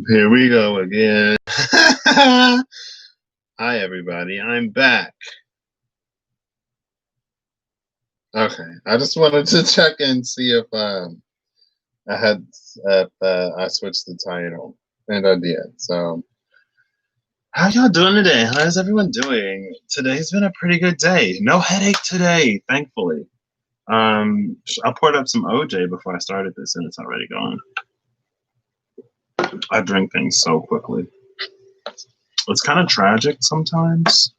Here we go again. Hi, everybody. I'm back. Okay, I just wanted to check and see if I had I switched the title, and I did. So, how y'all doing today? How's everyone doing? Today's been a pretty good day. No headache today, thankfully. I poured up some OJ before I started this, and it's already gone. I drink things so quickly. It's kind of tragic sometimes.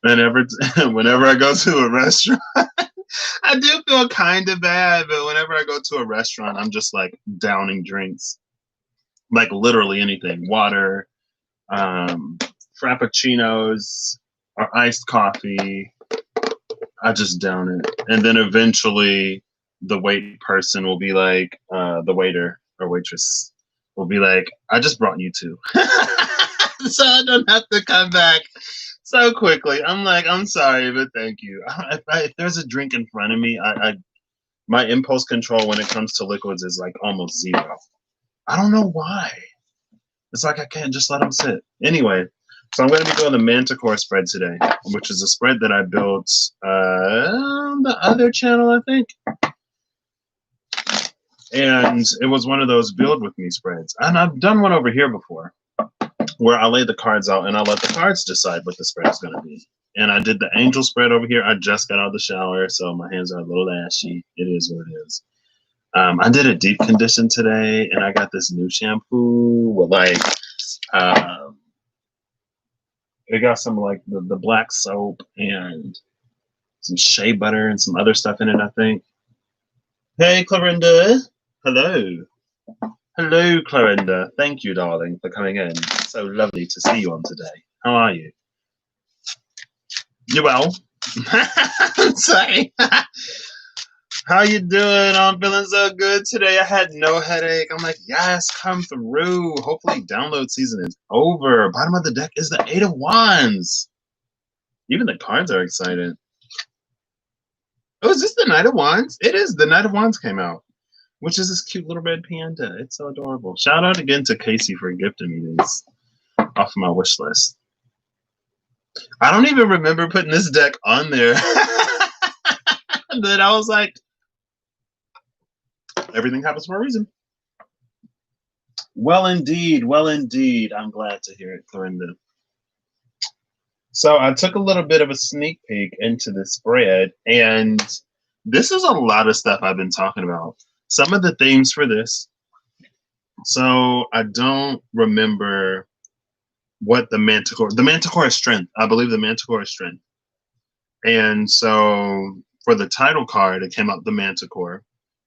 Whenever I go to a restaurant, I do feel kind of bad, but whenever I go to a restaurant, I'm just like downing drinks, like literally anything, water, frappuccinos, or iced coffee. I just down it, and then eventually the wait person will be like, the waiter or waitress will be like, "I just brought you two," so I don't have to come back so quickly. I'm like, "I'm sorry, but thank you." If there's a drink in front of me, my impulse control when it comes to liquids is like almost zero. I don't know why. It's like I can't just let them sit. Anyway, so I'm going to be doing the Manticore spread today, which is a spread that I built on the other channel, I think. And it was one of those build with me spreads. And I've done one over here before where I lay the cards out and I let the cards decide what the spread is going to be. And I did the angel spread over here. I just got out of the shower, so my hands are a little ashy. It is what it is. I did a deep condition today, and I got this new shampoo with like, it got some like the black soap and some shea butter and some other stuff in it, I think. Hey, Clarinda. Hello. Hello, Clarinda. Thank you, darling, for coming in. So lovely to see you on today. How are you? You well? Sorry. How you doing? I'm feeling so good today. I had no headache. I'm like, yes, come through. Hopefully download season is over. Bottom of the deck is the Eight of Wands. Even the cards are excited. Oh, is this the Knight of Wands? It is. The Knight of Wands came out, which is this cute little red panda. It's so adorable. Shout out again to Casey for gifting me these off my wish list. I don't even remember putting this deck on there. But I was like, everything happens for a reason. Well, indeed. Well, indeed. I'm glad to hear it, Clarinda. So I took a little bit of a sneak peek into the spread, and this is a lot of stuff I've been talking about. Some of the themes for this. So I don't remember what the Manticore is strength. I believe the Manticore is strength. And so for the title card, it came out the Manticore.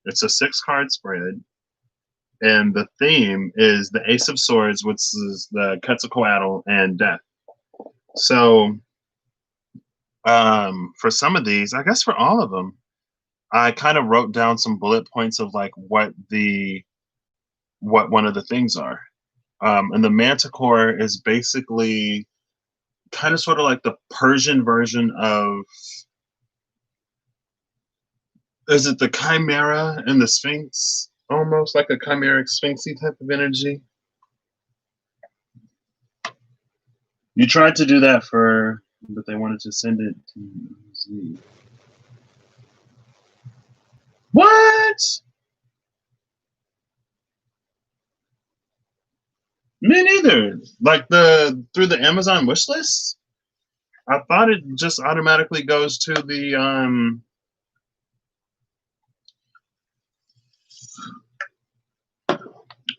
It's a 6-card spread. And the theme is the Ace of Swords, which is the Quetzalcoatl and death. So for some of these, I guess for all of them, I kind of wrote down some bullet points of like what one of the things are. And the Manticore is basically kind of sort of like the Persian version of, is it the Chimera and the Sphinx? Almost like a chimeric sphinxy type of energy. You tried to do that but they wanted to send it to Z. What? Me neither. Like through the Amazon wish list? I thought it just automatically goes to the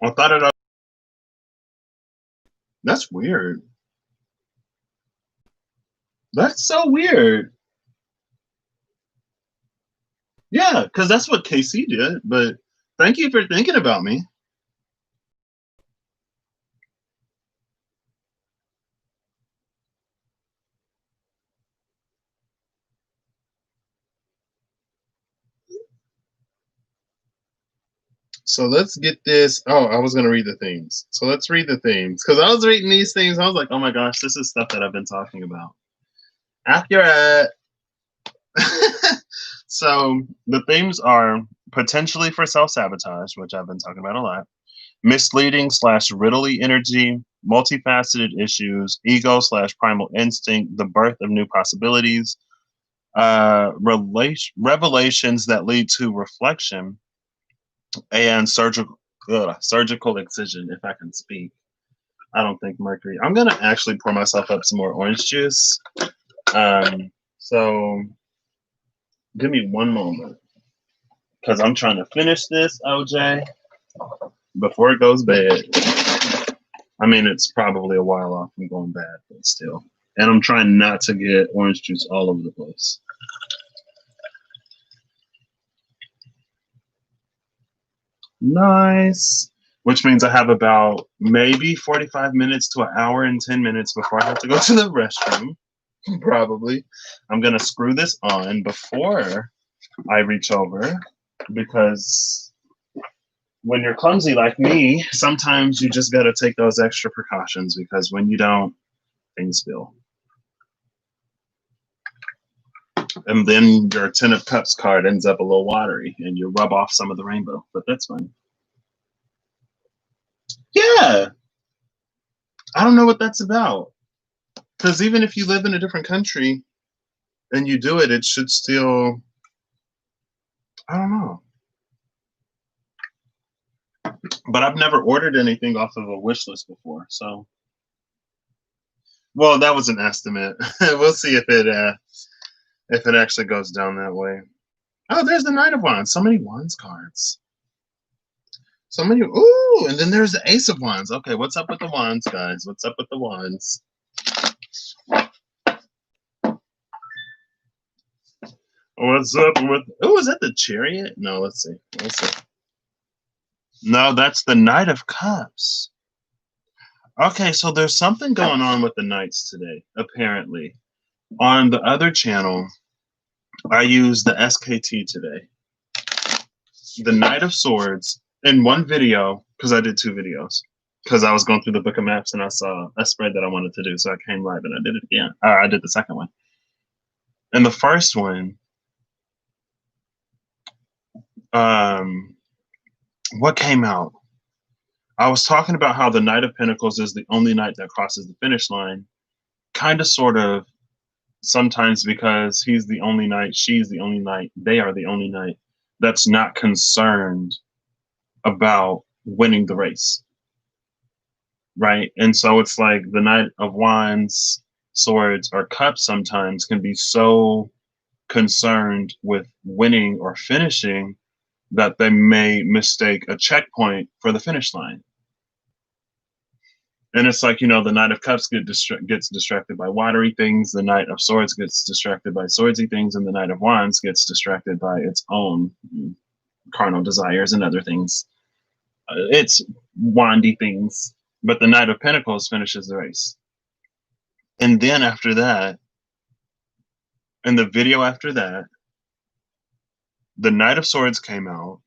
I thought it. That's weird. That's so weird. Yeah, because that's what KC did. But thank you for thinking about me. So let's get this. Oh, I was going to read the themes. So let's read the themes. Because I was reading these things. I was like, oh my gosh, this is stuff that I've been talking about. Accurate. So the themes are potentially for self-sabotage, which I've been talking about a lot. misleading slash riddly energy, multifaceted issues, ego slash primal instinct, the birth of new possibilities, revelations that lead to reflection, and surgical excision, if I can speak. I don't think Mercury. I'm gonna actually pour myself up some more orange juice. So give me one moment because I'm trying to finish this, OJ, before it goes bad. I mean, it's probably a while off from going bad, but still. And I'm trying not to get orange juice all over the place. Nice. Which means I have about maybe 45 minutes to an hour and 10 minutes before I have to go to the restroom. Probably. I'm going to screw this on before I reach over because when you're clumsy like me, sometimes you just got to take those extra precautions because when you don't, things spill. And then your Ten of Cups card ends up a little watery and you rub off some of the rainbow, but that's fine. Yeah. I don't know what that's about. Because even if you live in a different country and you do it, it should still, I don't know. But I've never ordered anything off of a wish list before, so. Well, that was an estimate. We'll see if it actually goes down that way. Oh, there's the Knight of Wands. So many Wands cards. So many. Ooh, and then there's the Ace of Wands. Okay, what's up with the Wands, guys? What's up with the Wands? What's up with? Oh, is that the Chariot? No, let's see. Let's see. No, that's the Knight of Cups. Okay, so there's something going on with the Knights today, apparently. On the other channel, I used the SKT today. The Knight of Swords in one video, because I did 2 videos. Because I was going through the book of maps and I saw a spread that I wanted to do. So I came live and I did it again. I did the second one. And the first one, what came out? I was talking about how the Knight of Pentacles is the only knight that crosses the finish line. Kind of, sort of, sometimes because he's the only knight, she's the only knight, they are the only knight that's not concerned about winning the race. Right? And so it's like the Knight of Wands, Swords, or Cups sometimes can be so concerned with winning or finishing that they may mistake a checkpoint for the finish line. And it's like, you know, the Knight of Cups gets distracted by watery things, the Knight of Swords gets distracted by swordsy things, and the Knight of Wands gets distracted by its own carnal desires and other things. It's wandy things. But the Knight of Pentacles finishes the race. And then after that, in the video after that, the Knight of Swords came out,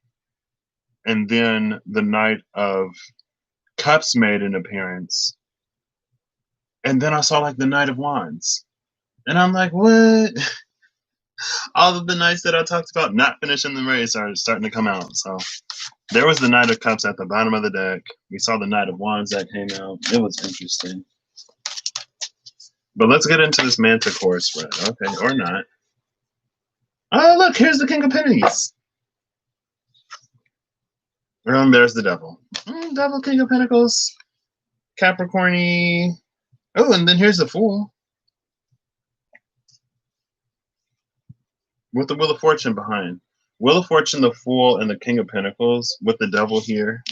and then the Knight of Cups made an appearance, and then I saw like the Knight of Wands, and I'm like, what? All of the knights that I talked about not finishing the race are starting to come out. So there was the Knight of Cups at the bottom of the deck. We saw the Knight of Wands that came out. It was interesting. But let's get into this Manticore spread. Okay, or not. Oh, look, here's the King of Pennies. And there's the Devil. Devil, King of Pentacles, Capricorny. Oh, and then here's the Fool. With the Wheel of Fortune behind. Wheel of Fortune, the Fool, and the King of Pentacles with the Devil here.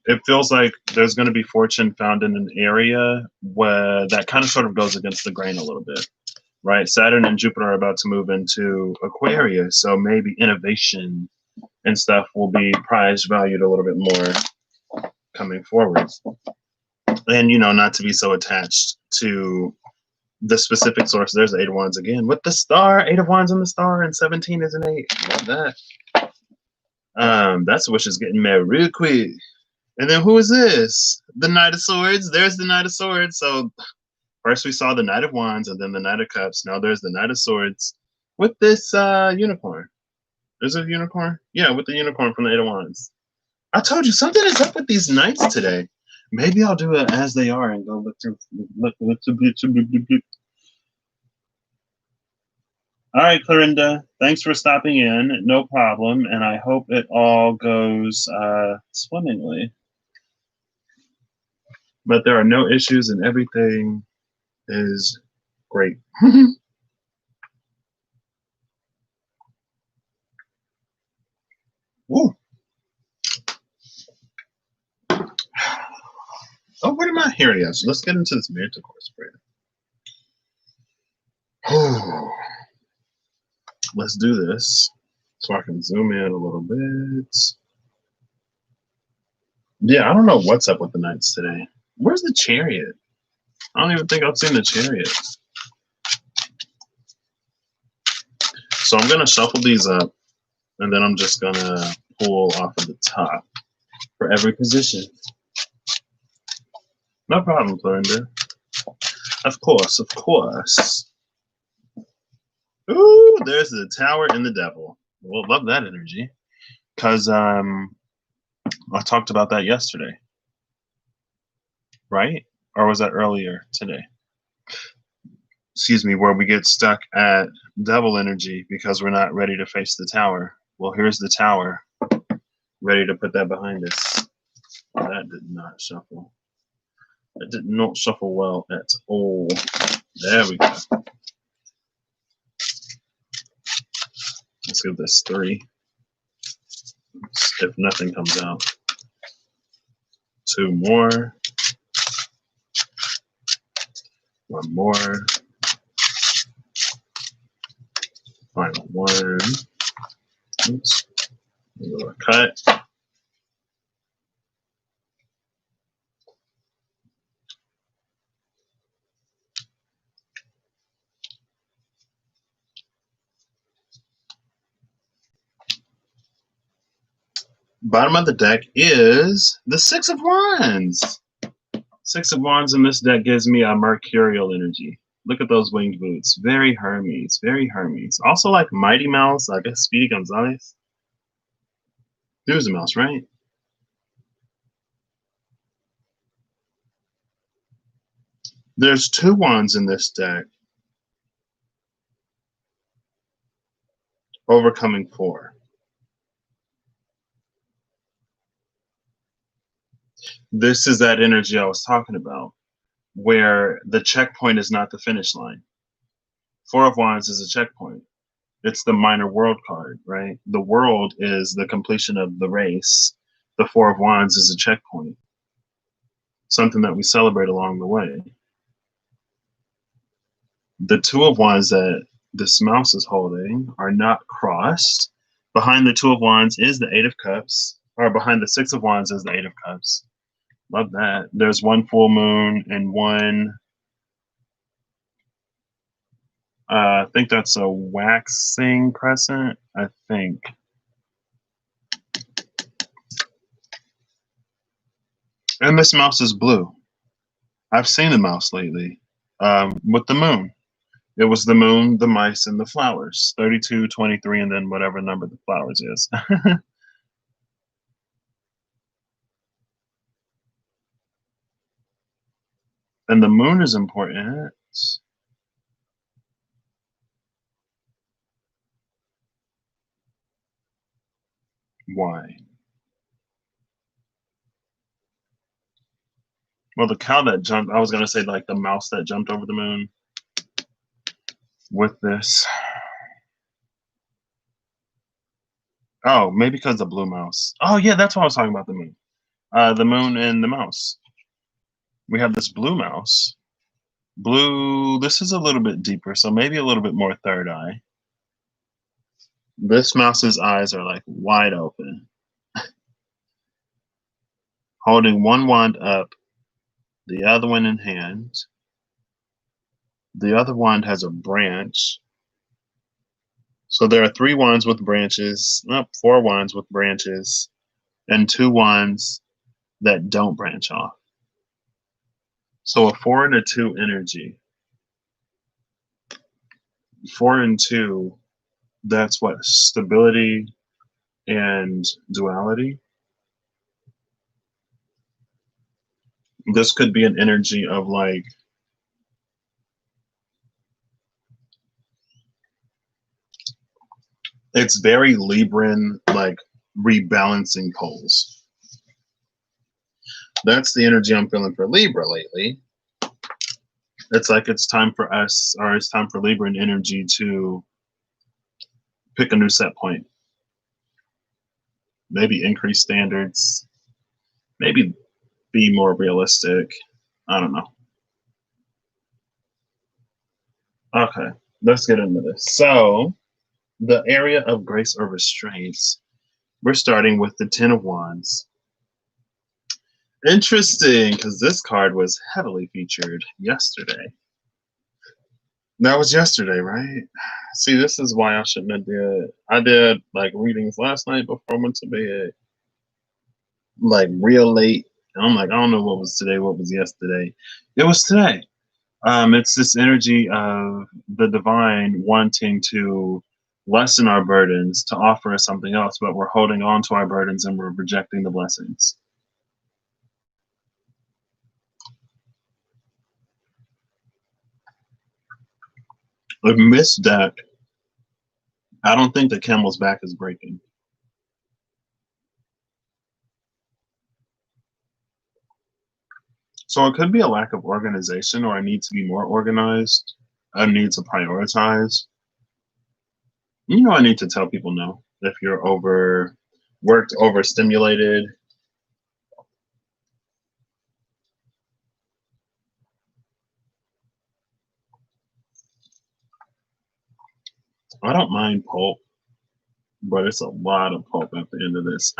It feels like there's going to be fortune found in an area where that kind of sort of goes against the grain a little bit, right? Saturn and Jupiter are about to move into Aquarius, so maybe innovation and stuff will be prize valued a little bit more coming forward. And, you know, not to be so attached to the specific source. There's the 8 of Wands again with the star, 8 of Wands on the star, and 17 is an 8. Love that. That's which is getting married real quick. And then who is this? The Knight of Swords. There's the Knight of Swords. So first we saw the Knight of Wands and then the Knight of Cups. Now there's the Knight of Swords with this unicorn. Is it a unicorn? Yeah, with the unicorn from the 8 of Wands. I told you something is up with these nights today. Maybe I'll do it as they are and go look through. All right, Clarinda. Thanks for stopping in. No problem, and I hope it all goes swimmingly. But there are no issues, and everything is great. Ooh. Oh, what am I hearing? Yes, let's get into this manticore spray. Let's do this so I can zoom in a little bit. Yeah, I don't know what's up with the Knights today. Where's the Chariot? I don't even think I've seen the Chariot. So I'm going to shuffle these up, and then I'm just going to pull off of the top for every position. No problem, Clarinda. Of course, of course. Ooh, there's the Tower and the Devil. We'll love that energy. Because I talked about that yesterday. Right? Or was that earlier today? Excuse me, where we get stuck at devil energy because we're not ready to face the tower. Well, here's the tower, ready to put that behind us. That did not shuffle. That did not shuffle well at all. There we go. Let's give this 3. If nothing comes out. 2 more. 1 more. Final 1. Oops. A little cut. Bottom of the deck is the 6 of Wands. 6 of Wands in this deck gives me a mercurial energy. Look at those winged boots. Very Hermes. Very Hermes. Also like Mighty Mouse, I guess Speedy Gonzalez. He was a mouse, right? There's 2 wands in this deck. Overcoming 4. This is that energy I was talking about, where the checkpoint is not the finish line. 4 of Wands is a checkpoint. It's the minor world card, right? The world is the completion of the race. The 4 of Wands is a checkpoint, something that we celebrate along the way. The 2 of Wands that this mouse is holding are not crossed. Behind the 2 of Wands is the 8 of Cups, or behind the 6 of Wands is the 8 of Cups. Love that. There's 1 full moon and 1, I think that's a waxing crescent, I think. And this mouse is blue. I've seen a mouse lately with the moon. It was the moon, the mice, and the flowers. 32, 23, and then whatever number the flowers is. And the moon is important. Why? Well, the cow that jumped, I was going to say like the mouse that jumped over the moon with this. Oh, maybe because the blue mouse. Oh, yeah, that's what I was talking about, the moon. The moon and the mouse. We have this blue mouse. Blue, this is a little bit deeper, so maybe a little bit more third eye. This mouse's eyes are like wide open. Holding 1 wand up, the other one in hand. The other wand has a branch. So there are 3 wands with branches, 4 wands with branches, and 2 wands that don't branch off. So a 4 and a 2 energy. 4 and 2, that's what? Stability and duality. This could be an energy of like, it's very Libran, like rebalancing poles. That's the energy I'm feeling for Libra lately. It's like it's time for us, or it's time for Libran energy to pick a new set point. Maybe increase standards. Maybe be more realistic. I don't know. Okay, let's get into this. So, the area of grace or restraints, we're starting with the Ten of Wands. Interesting, because this card was heavily featured yesterday. That was yesterday, right? See, this is why I shouldn't have did. I did like readings last night before I went to bed, like real late. And I'm like, I don't know what was today, what was yesterday. It was today. It's this energy of the divine wanting to lessen our burdens, to offer us something else, but we're holding on to our burdens and we're rejecting the blessings. With Miss Deck, I don't think the camel's back is breaking. So it could be a lack of organization or a need to be more organized, a need to prioritize. You know, I need to tell people no. If you're overworked, overstimulated, I don't mind pulp, but it's a lot of pulp at the end of this.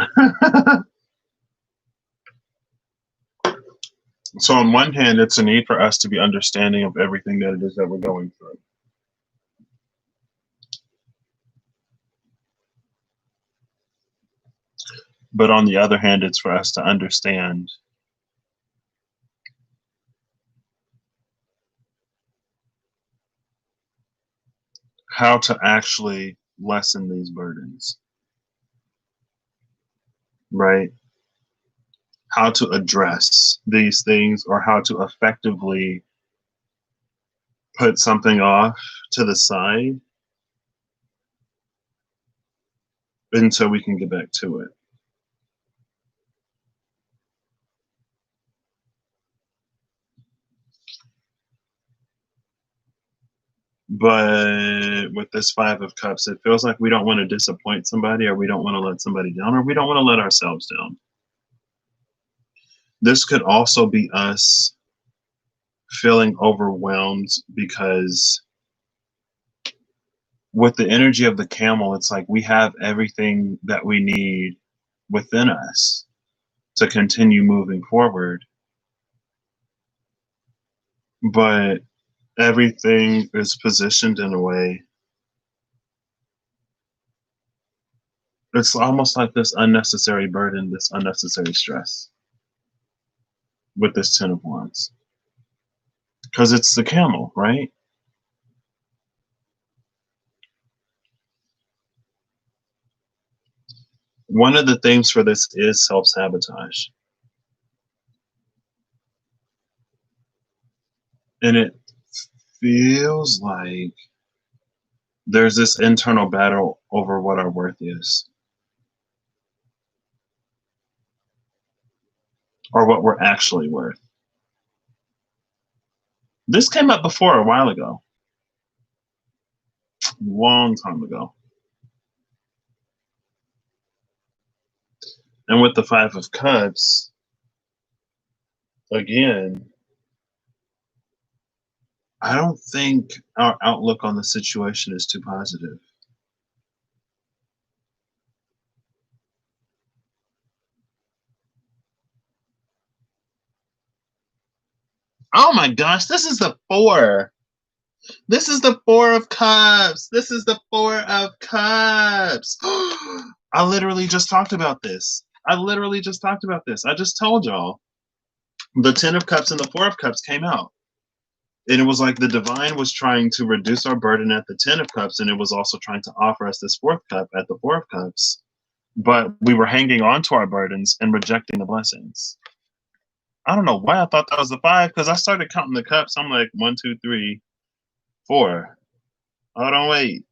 So on one hand, it's a need for us to be understanding of everything that it is that we're going through. But on the other hand, it's for us to understand how to actually lessen these burdens, right? How to address these things or how to effectively put something off to the side until we can get back to it. But with this Five of Cups, it feels like we don't want to disappoint somebody, or we don't want to let somebody down, or we don't want to let ourselves down. This could also be us feeling overwhelmed because with the energy of the camel, it's like we have everything that we need within us to continue moving forward. But everything is positioned in a way, it's almost like this unnecessary burden, this unnecessary stress with this Ten of Wands. Because it's the camel, right? One of the things for this is self-sabotage. And it feels like there's this internal battle over what our worth is or what we're actually worth. This came up before a while ago, long time ago. And with the Five of Cups, again, I don't think our outlook on the situation is too positive. Oh my gosh, this is the four. This is the Four of Cups. This is the Four of Cups. I literally just talked about this. I literally just talked about this. I just told y'all. The Ten of Cups and the Four of Cups came out. And it was like the divine was trying to reduce our burden at the Ten of Cups, and it was also trying to offer us this fourth cup at the Four of Cups. But we were hanging on to our burdens and rejecting the blessings. I don't know why I thought that was the 5 because I started counting the cups. I'm like 1, 2, 3, 4. Hold on, wait.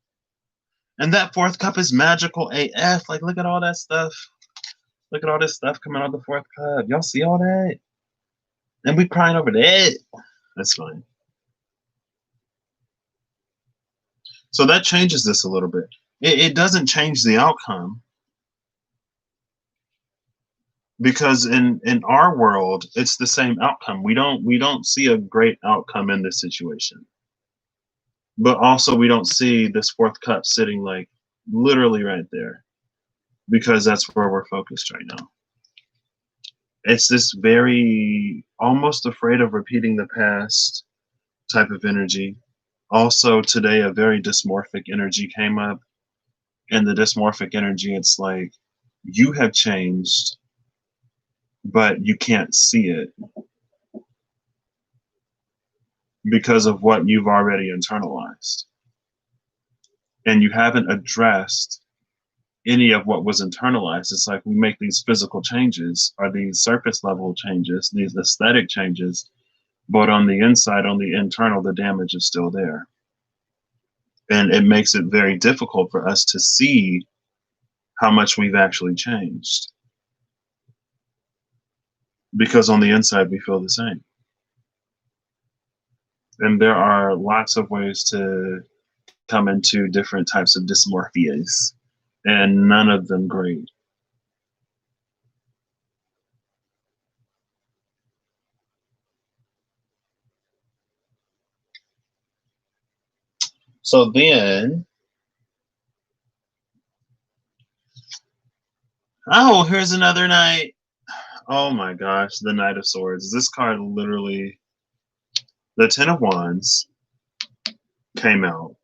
And that 4th cup is magical AF. Like, look at all that stuff. Look at all this stuff coming out of the 4th cup. Y'all see all that? And we crying over that. That's fine. So that changes this a little bit. It doesn't change the outcome because in our world it's the same outcome. We don't see a great outcome in this situation, but also we don't see this 4th cup sitting like literally right there because that's where we're focused right now. It's this very almost afraid of repeating the past type of energy. Also today a very dysmorphic energy came up, and the dysmorphic energy, it's like you have changed but you can't see it because of what you've already internalized, and you haven't addressed any of what was internalized. It's like we make these physical changes or these surface level changes, these aesthetic changes, but on the inside, on the internal, the damage is still there. And it makes it very difficult for us to see how much we've actually changed because on the inside, we feel the same. And there are lots of ways to come into different types of dysmorphias, and none of them great. So then, oh, here's another knight. Oh my gosh, the Knight of Swords. This card literally, the Ten of Wands came out,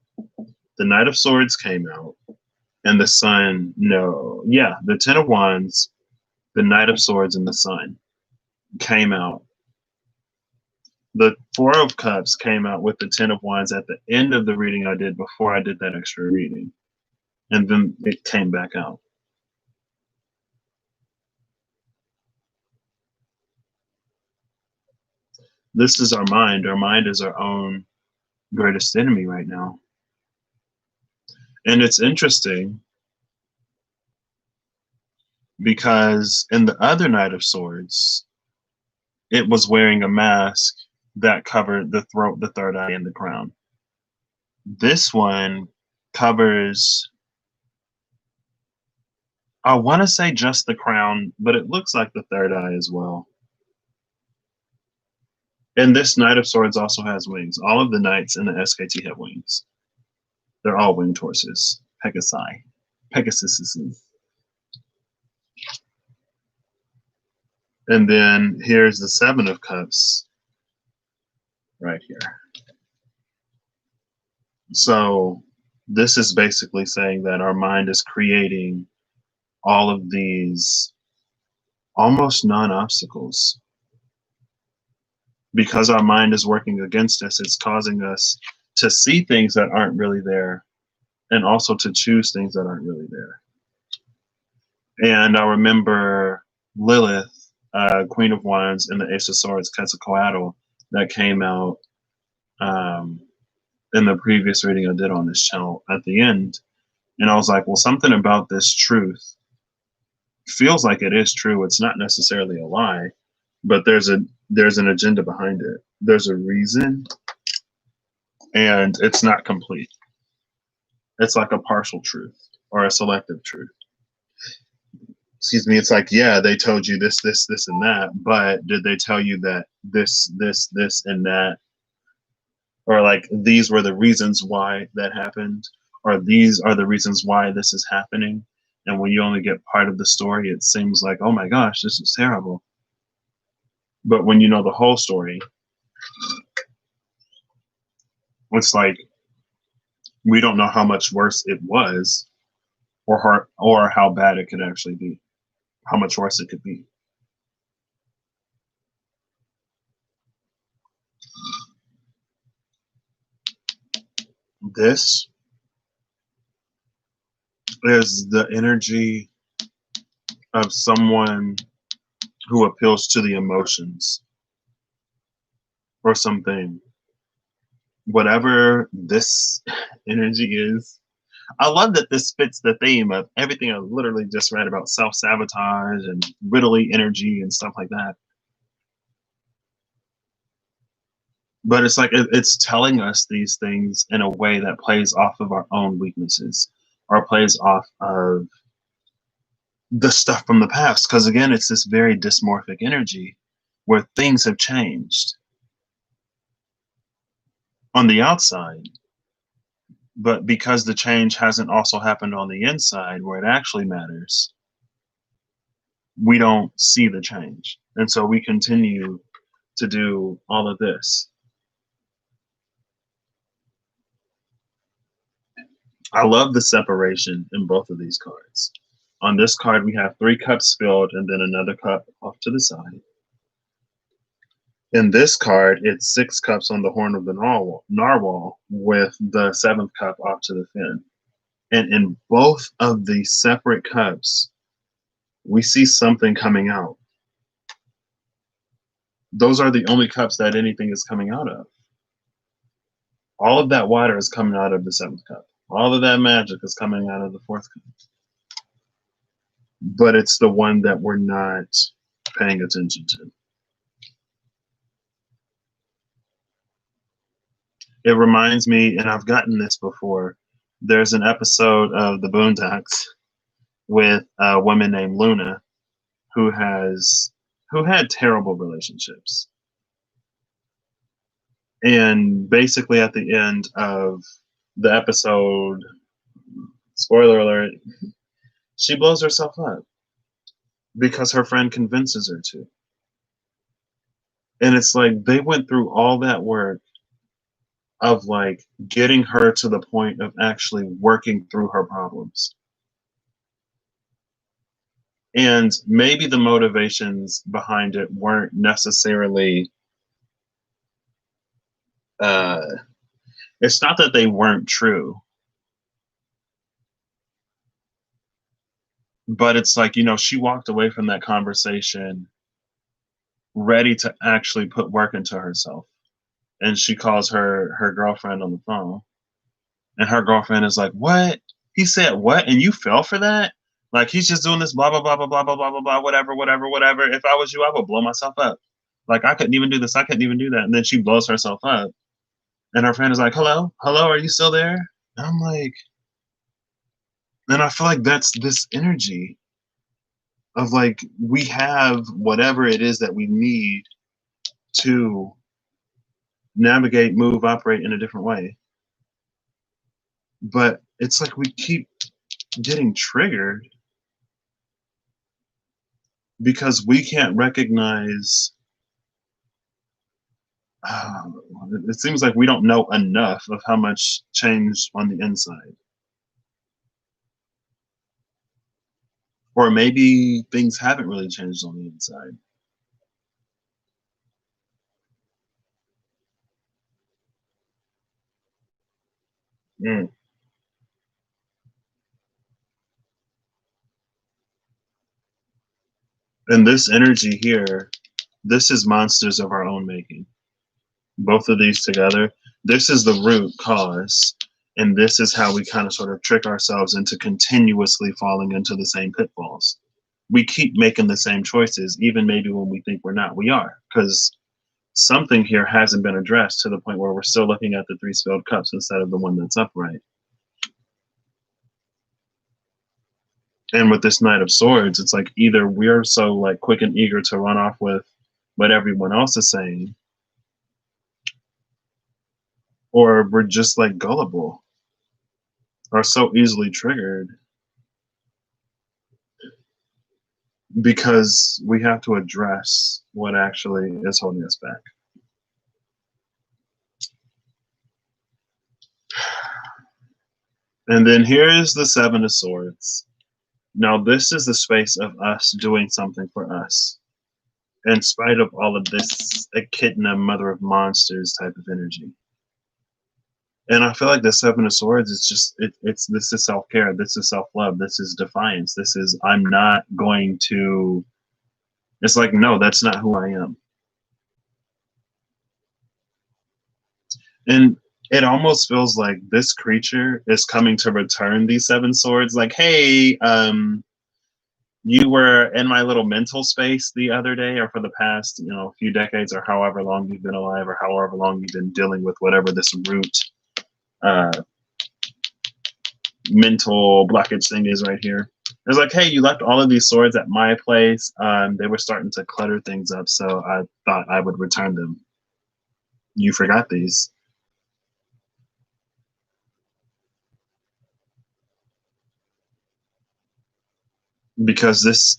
the Knight of Swords came out, and the Sun, no, yeah, the Ten of Wands, the Knight of Swords, and the Sun came out. The Four of Cups came out with the Ten of Wands at the end of the reading I did before I did that extra reading. And then it came back out. This is our mind. Our mind is our own greatest enemy right now. And it's interesting because in the other Knight of Swords, it was wearing a mask that covered the throat, the third eye, and the crown. This one covers, I want to say just the crown, but it looks like the third eye as well. And this Knight of Swords also has wings. All of the knights in the SKT have wings. They're all winged horses. Pegasus. And then here's the Seven of Cups right here. So this is basically saying that our mind is creating all of these almost non-obstacles. Because our mind is working against us, it's causing us to see things that aren't really there, and also to choose things that aren't really there. And I remember Lilith, Queen of Wands, and the Ace of Swords, Quetzalcoatl, that came out in the previous reading I did on this channel at the end. And I was like, well, something about this truth feels like it is true. It's not necessarily a lie, but there's an agenda behind it. There's a reason, and it's not complete. It's like a partial truth or a selective truth. Excuse me. It's like, yeah, they told you this, and that, but did they tell you that this, and that? Or like, these were the reasons why that happened, or these are the reasons why this is happening. And when you only get part of the story, it seems like, oh my gosh, this is terrible. But when you know the whole story, it's like, we don't know how much worse it was, or how bad it could actually be, how much worse it could be. This is the energy of someone who appeals to the emotions or something. Whatever this energy is, I love that this fits the theme of everything I literally just read about self-sabotage and riddly energy and stuff like that. But it's like it's telling us these things in a way that plays off of our own weaknesses or plays off of the stuff from the past. Because again, it's this very dysmorphic energy where things have changed on the outside. But because the change hasn't also happened on the inside where it actually matters, we don't see the change. And so we continue to do all of this. I love the separation in both of these cards. On this card, we have 3 cups filled and then another cup off to the side. In this card, it's 6 cups on the horn of the narwhal with the 7th cup off to the fin. And in both of these separate cups, we see something coming out. Those are the only cups that anything is coming out of. All of that water is coming out of the 7th cup. All of that magic is coming out of the 4th cup. But it's the one that we're not paying attention to. It reminds me, and I've gotten this before, there's an episode of The Boondocks with a woman named Luna who had terrible relationships. And basically at the end of the episode, spoiler alert, she blows herself up because her friend convinces her to. And it's like they went through all that work of like getting her to the point of actually working through her problems. And maybe the motivations behind it weren't necessarily, it's not that they weren't true, but it's like, you know, she walked away from that conversation ready to actually put work into herself. And she calls her girlfriend on the phone. And her girlfriend is like, "What? He said what? And you fell for that? Like he's just doing this blah blah blah blah blah blah blah blah blah whatever whatever whatever. If I was you, I would blow myself up. Like I couldn't even do this. I couldn't even do that." And then she blows herself up. And her friend is like, "Hello, hello, are you still there?" And I'm like, and I feel like that's this energy of like we have whatever it is that we need to navigate, move, operate in a different way. But it's like we keep getting triggered because we can't recognize. It seems like we don't know enough of how much changed on the inside. Or maybe things haven't really changed on the inside. Mm. And this energy here, this is monsters of our own making. Both of these together, this is the root cause. And this is how we kind of sort of trick ourselves into continuously falling into the same pitfalls. We keep making the same choices, even maybe when we think we're not. We are, because something here hasn't been addressed to the point where we're still looking at the 3 spilled cups instead of the one that's upright. And with this Knight of Swords, it's like either we're so like quick and eager to run off with what everyone else is saying, or we're just like gullible or so easily triggered because we have to address what actually is holding us back. And then here is the 7 of Swords. Now, this is the space of us doing something for us, in spite of all of this echidna, mother of monsters type of energy. And I feel like the 7 of Swords is just, this is self-care, this is self-love, this is defiance, this is, I'm not going to It's like, no, that's not who I am. And it almost feels like this creature is coming to return these seven swords. Like, hey, you were in my little mental space the other day, or for the past, few decades, or however long you've been alive, or however long you've been dealing with whatever this root uh, mental blockage thing is right here. It's like, hey, you left all of these swords at my place. They were starting to clutter things up, so I thought I would return them. You forgot these. Because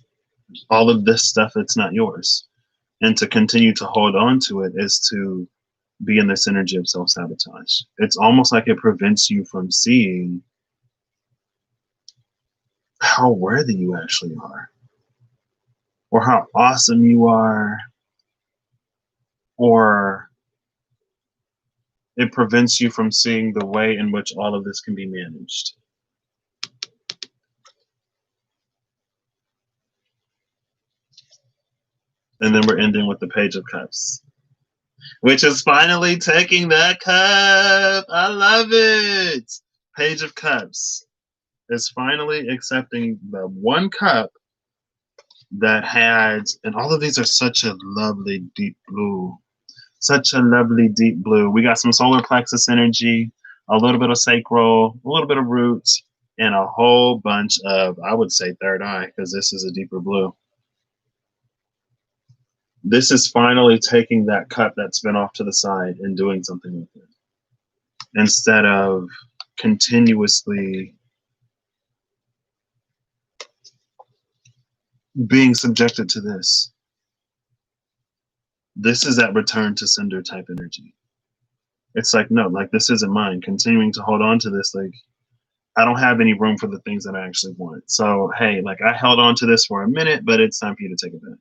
all of this stuff, it's not yours. And to continue to hold on to it is to be in this energy of self-sabotage. It's almost like it prevents you from seeing how worthy you actually are, or how awesome you are, or it prevents you from seeing the way in which all of this can be managed. And then we're ending with the Page of Cups, which is finally taking that cup. I love it. Page of Cups is finally accepting the one cup that had, and all of these are such a lovely deep blue. Such a lovely deep blue. We got some solar plexus energy, a little bit of sacral, a little bit of roots, and a whole bunch of, I would say, third eye, because this is a deeper blue. This is finally taking that cup that's been off to the side and doing something with it, instead of continuously being subjected to this. This is that return to sender type energy. It's like, no, like, this isn't mine. Continuing to hold on to this, like, I don't have any room for the things that I actually want. So, hey, like, I held on to this for a minute, but it's time for you to take it back.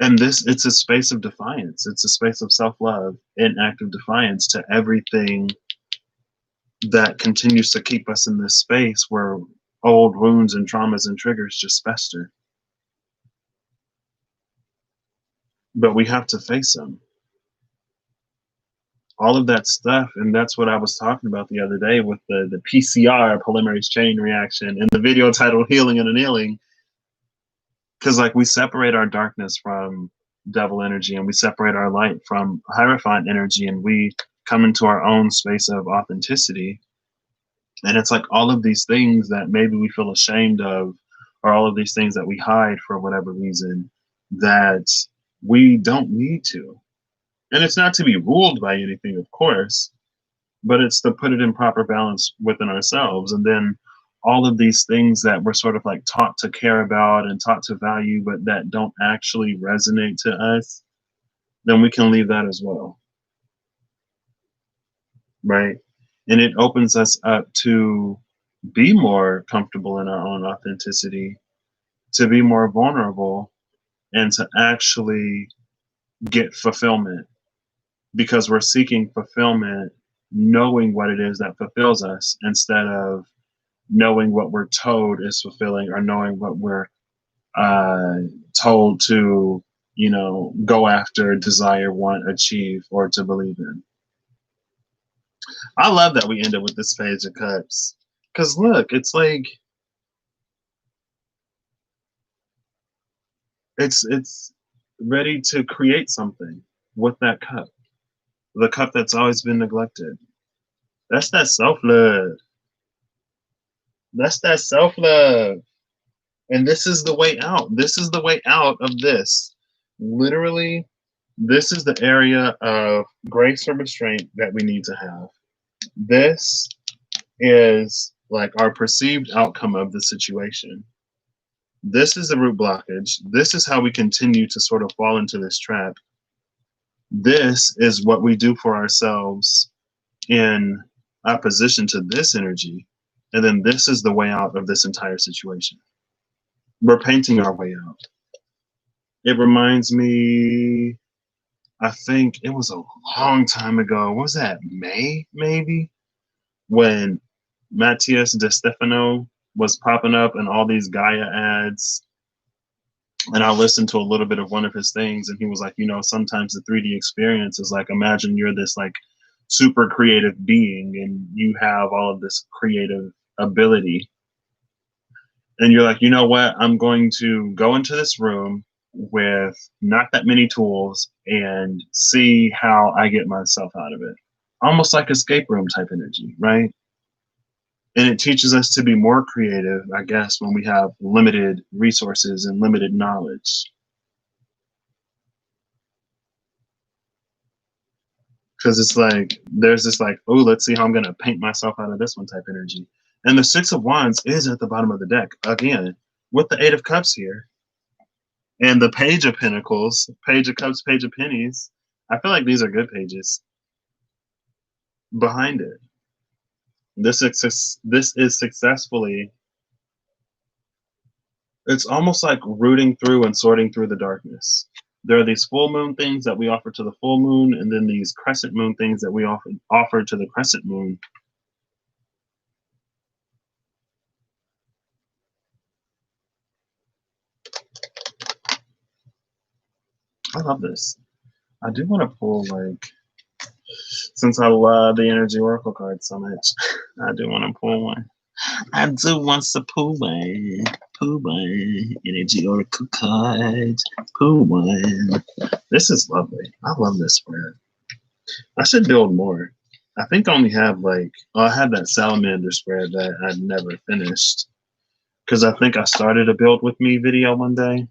And it's a space of defiance. It's a space of self-love and active defiance to everything that continues to keep us in this space where old wounds and traumas and triggers just fester. But we have to face them. All of that stuff, and that's what I was talking about the other day with the PCR, polymerase chain reaction, and the video titled Healing and Annealing. Because, like, we separate our darkness from devil energy, and we separate our light from hierophant energy, and we come into our own space of authenticity. And it's like all of these things that maybe we feel ashamed of, or all of these things that we hide for whatever reason, that we don't need to. And it's not to be ruled by anything, of course, but it's to put it in proper balance within ourselves. And then all of these things that we're sort of like taught to care about and taught to value, but that don't actually resonate to us, then we can leave that as well. Right? And it opens us up to be more comfortable in our own authenticity, to be more vulnerable, and to actually get fulfillment, because we're seeking fulfillment knowing what it is that fulfills us, instead of knowing what we're told is fulfilling, or knowing what we're told to, go after, desire, want, achieve, or to believe in. I love that we ended with this Page of Cups, because look, it's like it's ready to create something with that cup, the cup that's always been neglected. That's that self-love. That's that self-love. And this is the way out. This is the way out of this. Literally, this is the area of grace or restraint that we need to have. This is like our perceived outcome of the situation. This is the root blockage. This is how we continue to sort of fall into this trap. This is what we do for ourselves in opposition to this energy. And then this is the way out of this entire situation. We're painting our way out. It reminds me, I think it was a long time ago. What was that? May, maybe? When Matthias De Stefano was popping up in all these Gaia ads And I listened to a little bit of one of his things, and he was like, sometimes the 3D experience is like, imagine you're this like super creative being and you have all of this creative ability. And you're like, you know what? I'm going to go into this room with not that many tools and see how I get myself out of it. Almost like escape room type energy, right? And it teaches us to be more creative, I guess, when we have limited resources and limited knowledge. Because it's like, there's this like, oh, let's see how I'm going to paint myself out of this one type energy. And the Six of Wands is at the bottom of the deck, again, with the Eight of Cups here. And the Page of Pentacles, Page of Cups, Page of Pennies. I feel like these are good pages behind it. This is successfully, it's almost like rooting through and sorting through the darkness. There are these full moon things that we offer to the full moon, and then these crescent moon things that we offer to the crescent moon. I love this. I do want to pull, like, since I love the energy oracle card so much, I do want to pull one. I do want to pull one. Pull one. Energy oracle card. Pull one. This is lovely. I love this spread. I should build more. I think I only have like, I had that salamander spread that I never finished. Because I think I started a build with me video one day.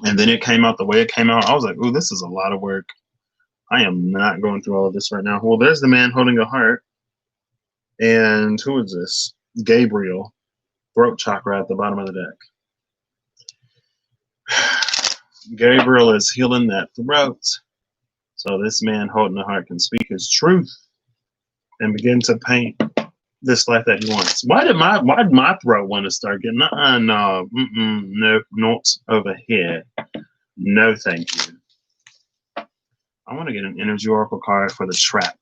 And then it came out the way it came out. I was like, ooh, this is a lot of work. I am not going through all of this right now. Well, there's the man holding a heart. And who is this? Gabriel. Throat chakra at the bottom of the deck. Gabriel is healing that throat. So this man holding the heart can speak his truth and begin to paint this life that he wants. Why did my throat want to start getting no, not over here. No, thank you. I want to get an energy oracle card for the trap.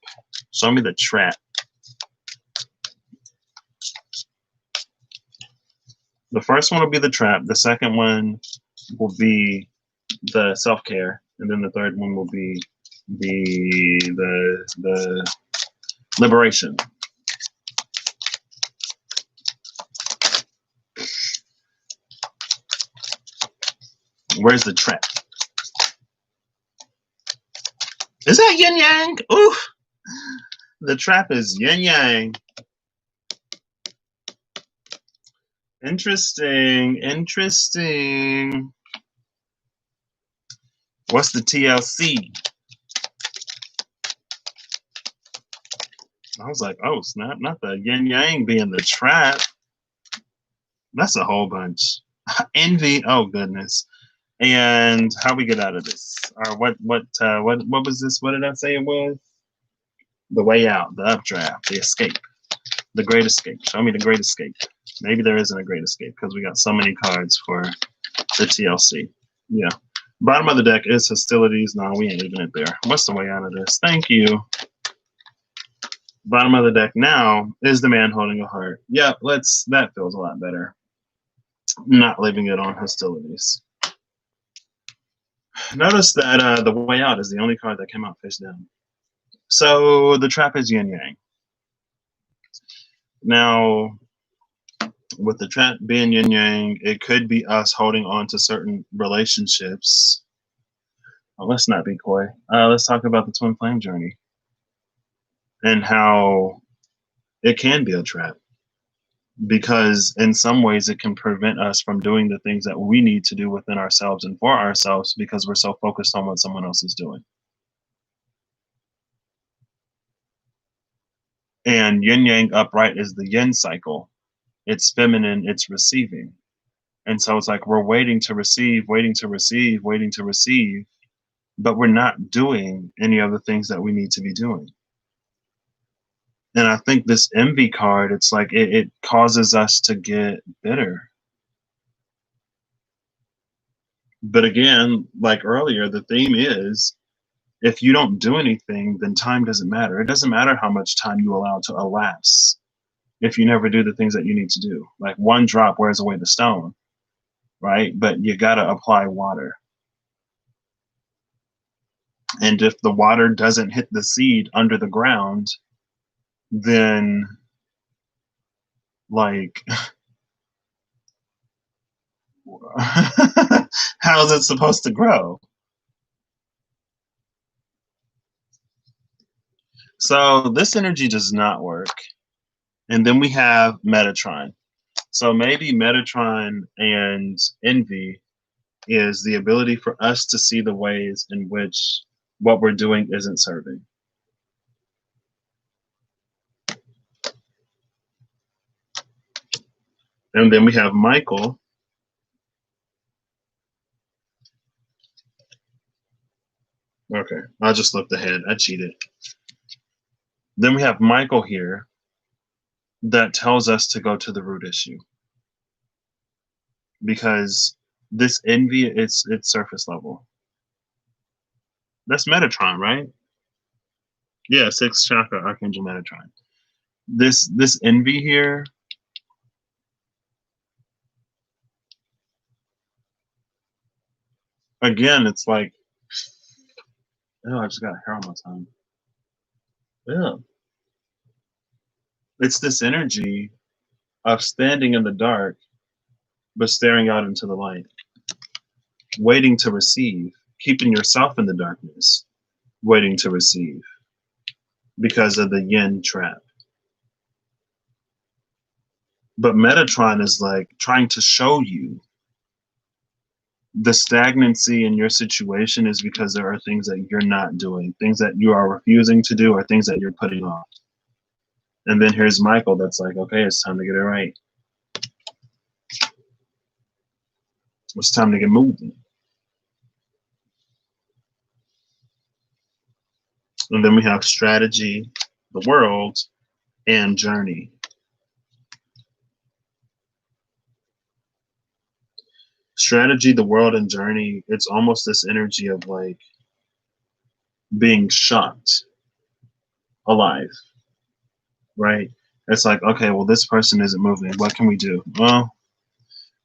Show me the trap. The first one will be the trap. The second one will be the self-care, and then the third one will be the liberation. Where's the trap? Is that yin yang? Ooh, the trap is yin yang. Interesting. Interesting. What's the TLC? I was like, oh snap, not the yin yang being the trap. That's a whole bunch. Envy. Oh goodness. And how we get out of this? Or what was this? What did I say it was? The way out, the updraft, the escape, the great escape. Show me the great escape. Maybe there isn't a great escape because we got so many cards for the TLC. Yeah. Bottom of the deck is hostilities. No, we ain't leaving it there. What's the way out of this? Thank you. Bottom of the deck now is the man holding a heart. Yeah, that feels a lot better. Not leaving it on hostilities. Notice that the way out is the only card that came out face down. So the trap is yin yang. Now, with the trap being yin yang, it could be us holding on to certain relationships. Well, let's not be coy. Let's talk about the twin flame journey and how it can be a trap. Because in some ways it can prevent us from doing the things that we need to do within ourselves and for ourselves because we're so focused on what someone else is doing. And yin yang upright is the yin cycle. It's feminine, it's receiving. And so it's like we're waiting to receive, waiting to receive, waiting to receive, but we're not doing any of the things that we need to be doing. And I think this envy card, it's like it causes us to get bitter. But again, like earlier, the theme is if you don't do anything, then time doesn't matter. It doesn't matter how much time you allow to elapse if you never do the things that you need to do. Like one drop wears away the stone. right? But you got to apply water. And if the water doesn't hit the seed under the ground, then like how is it supposed to grow? So this energy does not work. And then we have Metatron. So maybe Metatron and envy is the ability for us to see the ways in which what we're doing isn't serving. And then we have Michael. Okay, I just looked ahead. I cheated. Then we have Michael here that tells us to go to the root issue. Because this envy, it's surface level. That's Metatron, right? Yeah, sixth chakra, Archangel Metatron. This envy here, again, it's like, oh, I just got hair on my tongue. Yeah. It's this energy of standing in the dark, but staring out into the light, waiting to receive, keeping yourself in the darkness, waiting to receive because of the yin trap. But Metatron is like trying to show you the stagnancy in your situation is because there are things that you're not doing, things that you are refusing to do, or things that you're putting off. And then here's Michael that's like, okay, it's time to get it right. It's time to get moving. And then we have strategy, the world, and journey. Strategy, the world, and journey, it's almost this energy of like being shocked alive, right? It's like, okay, well, this person isn't moving. What can we do? Well,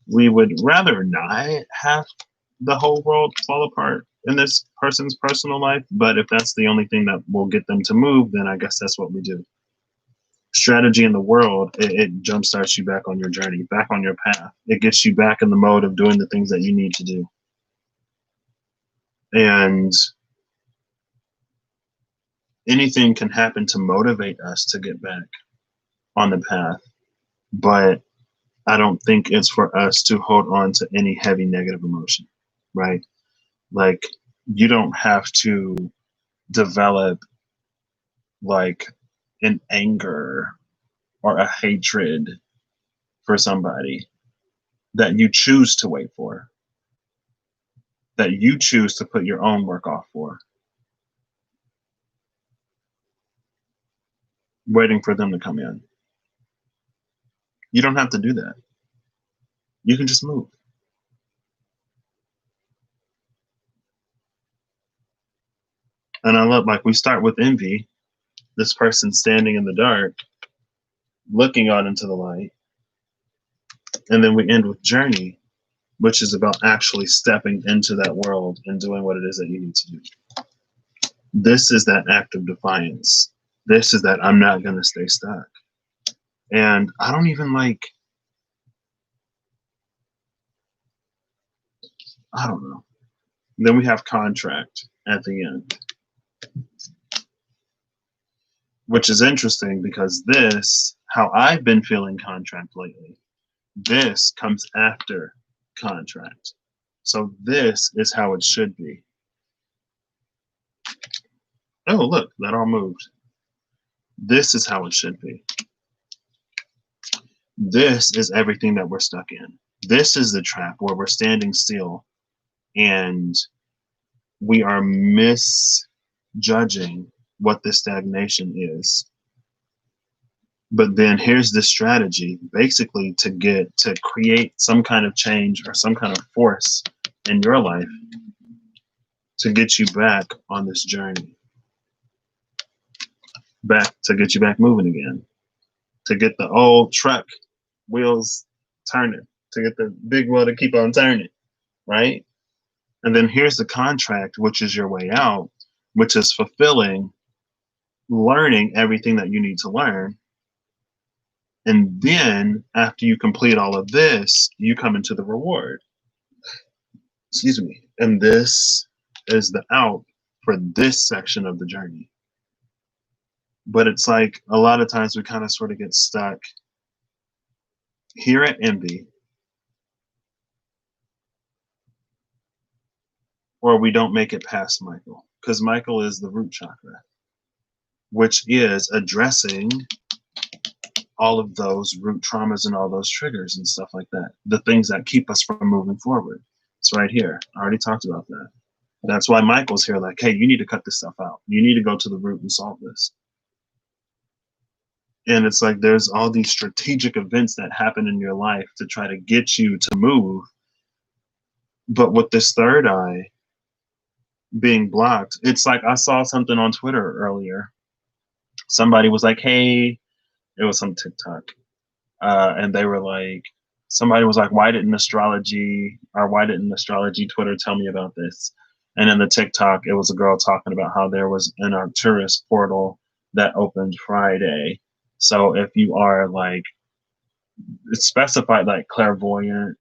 we would rather not have the whole world fall apart in this person's personal life, but if that's the only thing that will get them to move, then I guess that's what we do. Strategy in the world, it jumpstarts you back on your journey, back on your path. It gets you back in the mode of doing the things that you need to do. And anything can happen to motivate us to get back on the path, but I don't think it's for us to hold on to any heavy negative emotion, right? Like, you don't have to develop like an anger or a hatred for somebody that you choose to wait for, that you choose to put your own work off for, waiting for them to come in. You don't have to do that. You can just move. And I love, like, we start with envy, this person standing in the dark, looking out into the light. And then we end with journey, which is about actually stepping into that world and doing what it is that you need to do. This is that act of defiance. This is that I'm not going to stay stuck. And I don't even like, I don't know. Then we have contract at the end, which is interesting because this, how I've been feeling contract lately, this comes after contract. So this is how it should be. Oh, look, that all moved. This is how it should be. This is everything that we're stuck in. This is the trap where we're standing still and we are misjudging what the stagnation is. But then here's the strategy, basically to create some kind of change or some kind of force in your life to get you back on this journey, back to get you back moving again, to get the old truck wheels turning, to get the big wheel to keep on turning, right? And then here's the contract, which is your way out, which is fulfilling, learning everything that you need to learn. And then after you complete all of this, you come into the reward. Excuse me. And this is the out for this section of the journey. But it's like a lot of times we kind of sort of get stuck here at envy, or we don't make it past Michael, because Michael is the root chakra, which is addressing all of those root traumas and all those triggers and stuff like that, the things that keep us from moving forward. It's right here. I already talked about that. That's why Michael's here, like, hey, you need to cut this stuff out. You need to go to the root and solve this. And it's like there's all these strategic events that happen in your life to try to get you to move. But with this third eye being blocked, it's like I saw something on Twitter earlier. Somebody was like, hey, it was some TikTok. And they were like, somebody was like, why didn't astrology Twitter tell me about this? And in the TikTok, it was a girl talking about how there was an Arcturus portal that opened Friday. So if you are like, it's specified like clairvoyant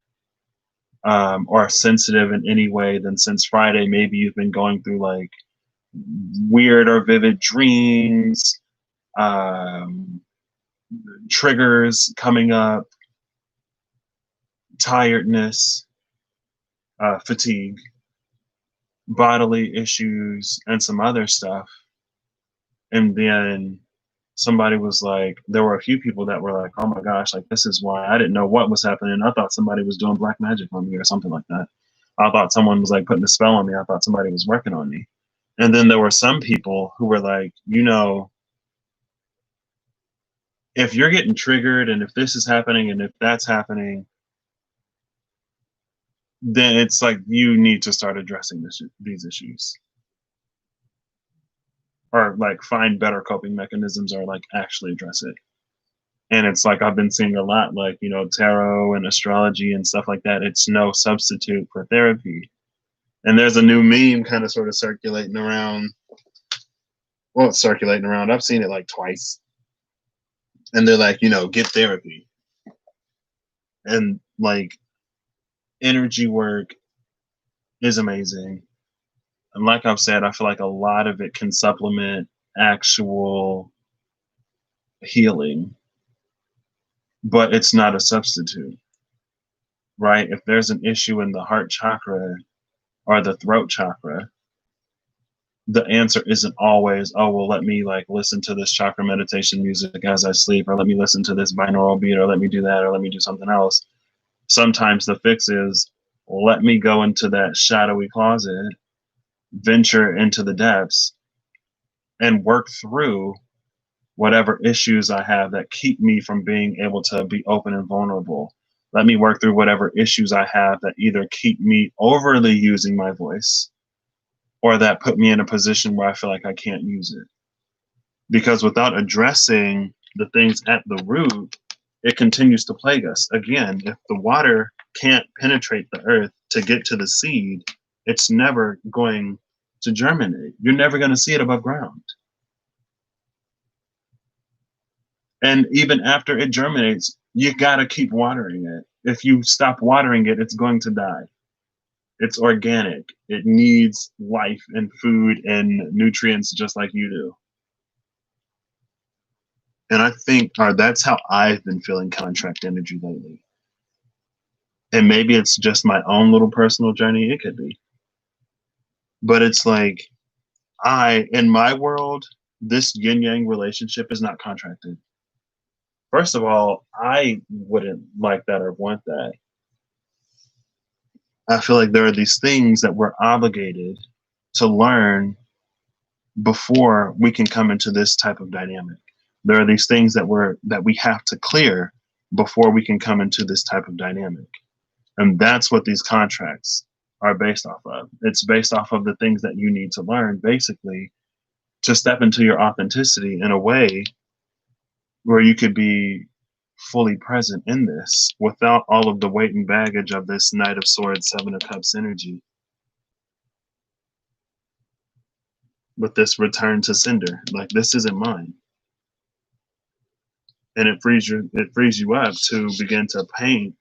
or sensitive in any way, then since Friday, maybe you've been going through like weird or vivid dreams, triggers coming up, tiredness, fatigue, bodily issues, and some other stuff. And then somebody was like, there were a few people that were like, oh my gosh, like this is why I didn't know what was happening. I thought somebody was doing black magic on me or something like that. I thought someone was like putting a spell on me. I thought somebody was working on me. And then there were some people who were like, you know, if you're getting triggered and if this is happening and if that's happening, then it's like you need to start addressing these issues, or like find better coping mechanisms, or like actually address it. And it's like I've been seeing a lot, like, you know, tarot and astrology and stuff like that. It's no substitute for therapy. And there's a new meme kind of sort of circulating around. Well, it's circulating around. I've seen it like twice. And they're like, you know, get therapy. And like energy work is amazing. And like I've said, I feel like a lot of it can supplement actual healing, but it's not a substitute, right? If there's an issue in the heart chakra or the throat chakra, the answer isn't always, oh, well, let me like listen to this chakra meditation music as I sleep, or let me listen to this binaural beat, or let me do that, or let me do something else. Sometimes the fix is, let me go into that shadowy closet, venture into the depths, and work through whatever issues I have that keep me from being able to be open and vulnerable. Let me work through whatever issues I have that either keep me overly using my voice or that put me in a position where I feel like I can't use it. Because without addressing the things at the root, it continues to plague us. Again, if the water can't penetrate the earth to get to the seed, it's never going to germinate. You're never going to see it above ground. And even after it germinates, you got to keep watering it. If you stop watering it, it's going to die. It's organic. It needs life and food and nutrients just like you do. And I think that's how I've been feeling contract energy lately. And maybe it's just my own little personal journey. It could be. But it's like, in my world, this yin-yang relationship is not contracted. First of all, I wouldn't like that or want that. I feel like there are these things that we're obligated to learn before we can come into this type of dynamic. There are these things that we have to clear before we can come into this type of dynamic. And that's what these contracts are based off of. It's based off of the things that you need to learn, basically, to step into your authenticity in a way where you could be fully present in this without all of the weight and baggage of this Knight of Swords, Seven of Cups energy. With this return to sender, like this isn't mine. And it frees you up to begin to paint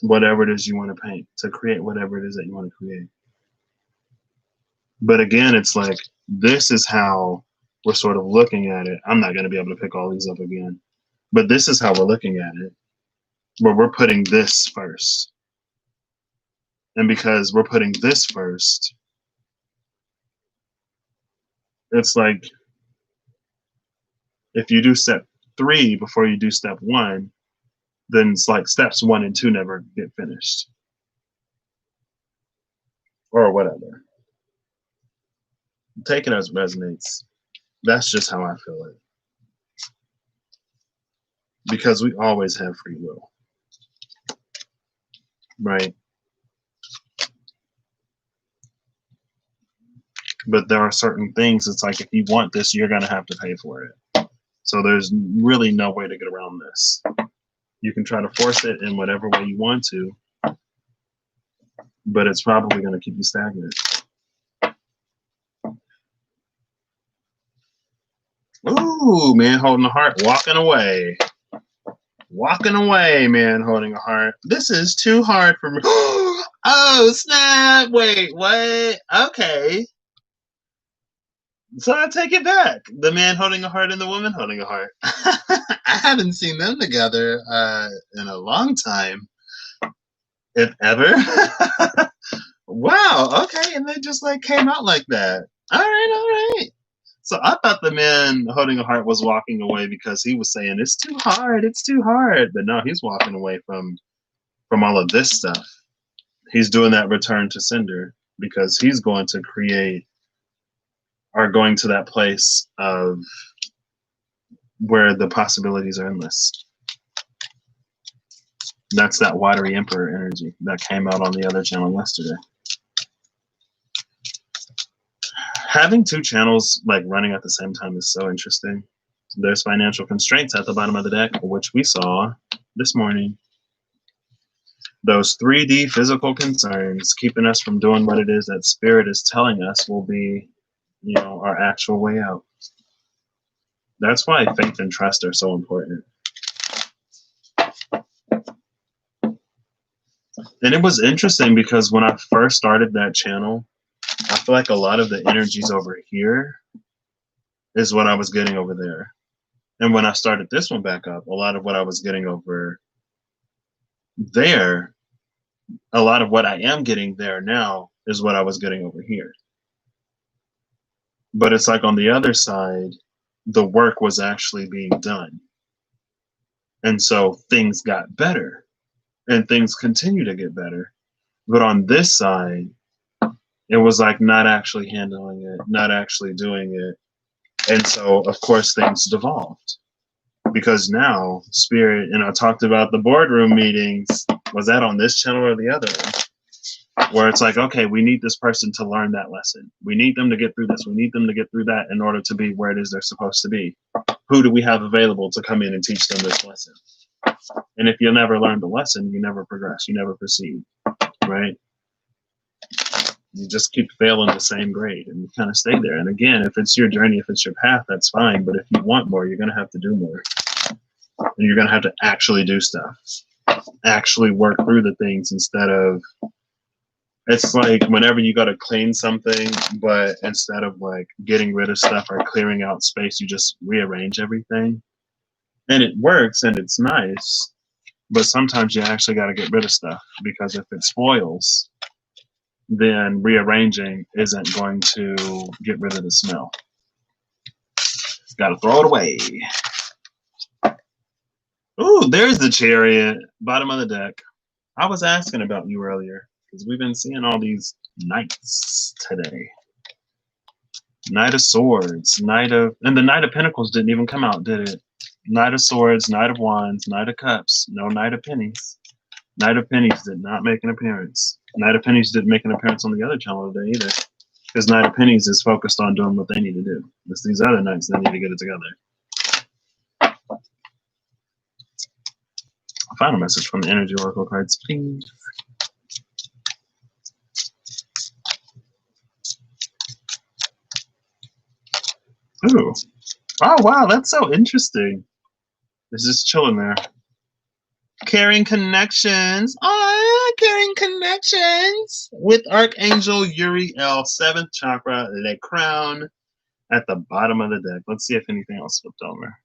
whatever it is you want to paint, to create whatever it is that you want to create. But again, it's like, this is how we're sort of looking at it. I'm not going to be able to pick all these up again, but this is how we're looking at it, where we're putting this first. And because we're putting this first, it's like, if you do step 3 before you do step 1, then it's like steps 1 and 2 never get finished. Or whatever. Take it as resonates. That's just how I feel it. Because we always have free will. Right? But there are certain things, it's like, if you want this, you're going to have to pay for it. So there's really no way to get around this. You can try to force it in whatever way you want to, but it's probably going to keep you stagnant. Ooh, man holding a heart, walking away. Walking away, man holding a heart. This is too hard for me. Oh, snap. Wait, what? Okay. So I take it back. The man holding a heart and the woman holding a heart. I haven't seen them together in a long time, if ever. Wow, okay, and they just like came out like that. All right. So I thought the man holding a heart was walking away because he was saying, it's too hard. But no, he's walking away from all of this stuff. He's doing that return to sender because he's going to create, or going to that place of where the possibilities are endless. That's that watery emperor energy that came out on the other channel yesterday. Having 2 channels like running at the same time is so interesting. There's financial constraints at the bottom of the deck, which we saw this morning. Those 3D physical concerns keeping us from doing what it is that spirit is telling us will be, our actual way out. That's why faith and trust are so important. And it was interesting because when I first started that channel, I feel like a lot of the energies over here is what I was getting over there. And when I started this one back up, a lot of what I was getting over there, a lot of what I am getting there now is what I was getting over here. But it's like on the other side, the work was actually being done. And so things got better and things continue to get better. But on this side, it was like not actually handling it, not actually doing it. And so, of course, things devolved. Because now, spirit, and I talked about the boardroom meetings, was that on this channel or the other one? Where it's like, okay, we need this person to learn that lesson. We need them to get through this. We need them to get through that in order to be where it is they're supposed to be. Who do we have available to come in and teach them this lesson? And if you never learn the lesson, you never progress. You never proceed, right? You just keep failing the same grade and you kind of stay there. And again, if it's your journey, if it's your path, that's fine. But if you want more, you're going to have to do more. And you're going to have to actually do stuff. Actually work through the things instead of, it's like whenever you got to clean something, but instead of like getting rid of stuff or clearing out space, you just rearrange everything. And it works and it's nice. But sometimes you actually got to get rid of stuff because if it spoils, then rearranging isn't going to get rid of the smell. Got to throw it away. Ooh, there's the Chariot, bottom of the deck. I was asking about you earlier because we've been seeing all these knights today. Knight of Swords, and the Knight of Pentacles didn't even come out, did it? Knight of Swords, Knight of Wands, Knight of Cups, no Knight of Pennies. Knight of Pennies did not make an appearance. Knight of Pennies didn't make an appearance on the other channel today either. Because Knight of Pennies is focused on doing what they need to do. It's these other knights that need to get it together. Final message from the energy oracle cards, please. Ooh. Oh, wow, that's so interesting. It's just chilling there. Carrying connections. Oh, carrying connections with Archangel Uriel, 7th chakra, Le Crown, at the bottom of the deck. Let's see if anything else flipped over.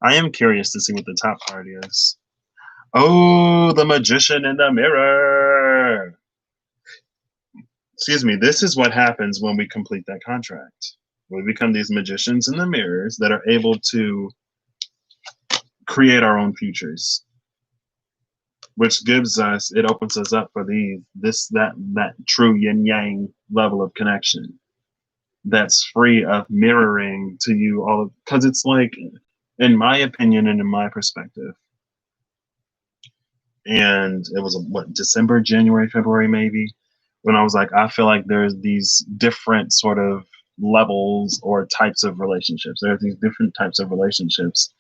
I am curious to see what the top card is. Oh, the Magician in the Mirror. Excuse me. This is what happens when we complete that contract. We become these magicians in the mirrors that are able to create our own futures, which gives us, it opens us up for that true yin yang level of connection that's free of mirroring to you all of, because it's like, in my opinion and in my perspective, and it was what, December, January, February, maybe, when I was like, I feel like there's these different sort of levels or types of relationships. There are these different types of relationships.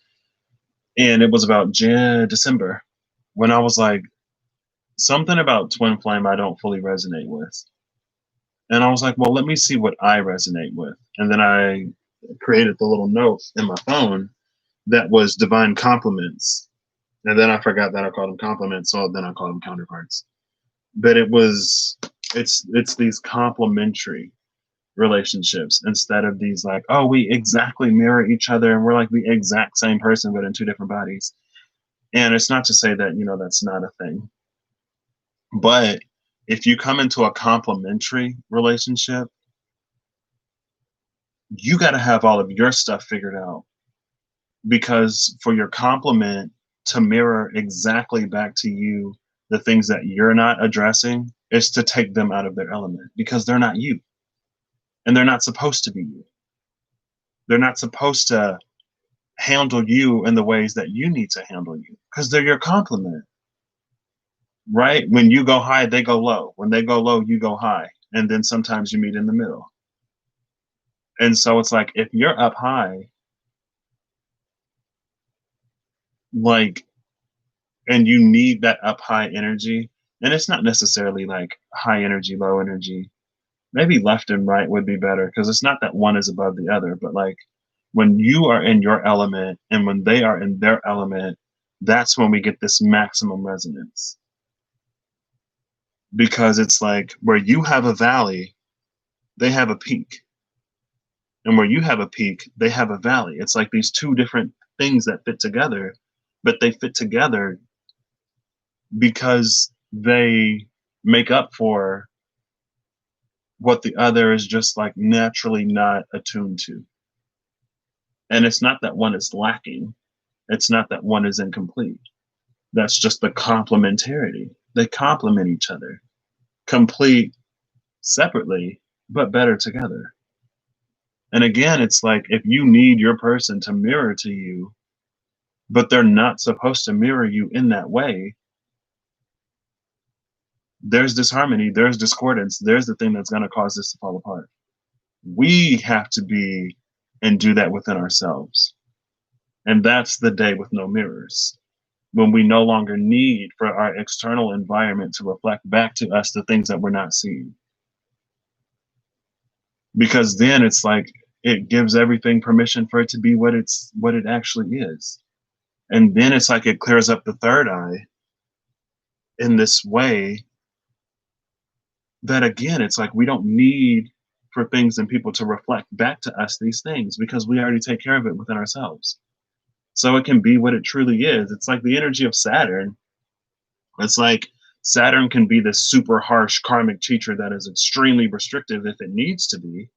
And it was about December when I was like, something about twin flame I don't fully resonate with. And I was like, well, let me see what I resonate with. And then I created the little note in my phone that was divine compliments. And then I forgot that I called them compliments, so then I called them counterparts. But it's these complementary relationships instead of these like, oh, we exactly mirror each other and we're like the exact same person but in two different bodies. And it's not to say that, that's not a thing. But if you come into a complementary relationship, you got to have all of your stuff figured out, because for your complement to mirror exactly back to you the things that you're not addressing is to take them out of their element, because they're not you and they're not supposed to be you. They're not supposed to handle you in the ways that you need to handle you, because they're your complement, right? When you go high, they go low. When they go low, you go high. And then sometimes you meet in the middle. And so it's like, if you're up high, like, and you need that up high energy, and it's not necessarily like high energy, low energy, maybe left and right would be better, because it's not that one is above the other, but like when you are in your element and when they are in their element, that's when we get this maximum resonance. Because it's like where you have a valley, they have a peak. And where you have a peak, they have a valley. It's like these two different things that fit together, but they fit together because they make up for what the other is just like naturally not attuned to. And it's not that one is lacking. It's not that one is incomplete. That's just the complementarity. They complement each other, complete separately, but better together. And again, it's like if you need your person to mirror to you, but they're not supposed to mirror you in that way, there's disharmony, there's discordance, there's the thing that's going to cause this to fall apart. We have to be and do that within ourselves. And that's the day with no mirrors, when we no longer need for our external environment to reflect back to us the things that we're not seeing. Because then it's like it gives everything permission for it to be what it actually is. And then it's like it clears up the third eye in this way that, again, it's like we don't need for things and people to reflect back to us these things, because we already take care of it within ourselves. So it can be what it truly is. It's like the energy of Saturn. It's like Saturn can be this super harsh karmic teacher that is extremely restrictive if it needs to be,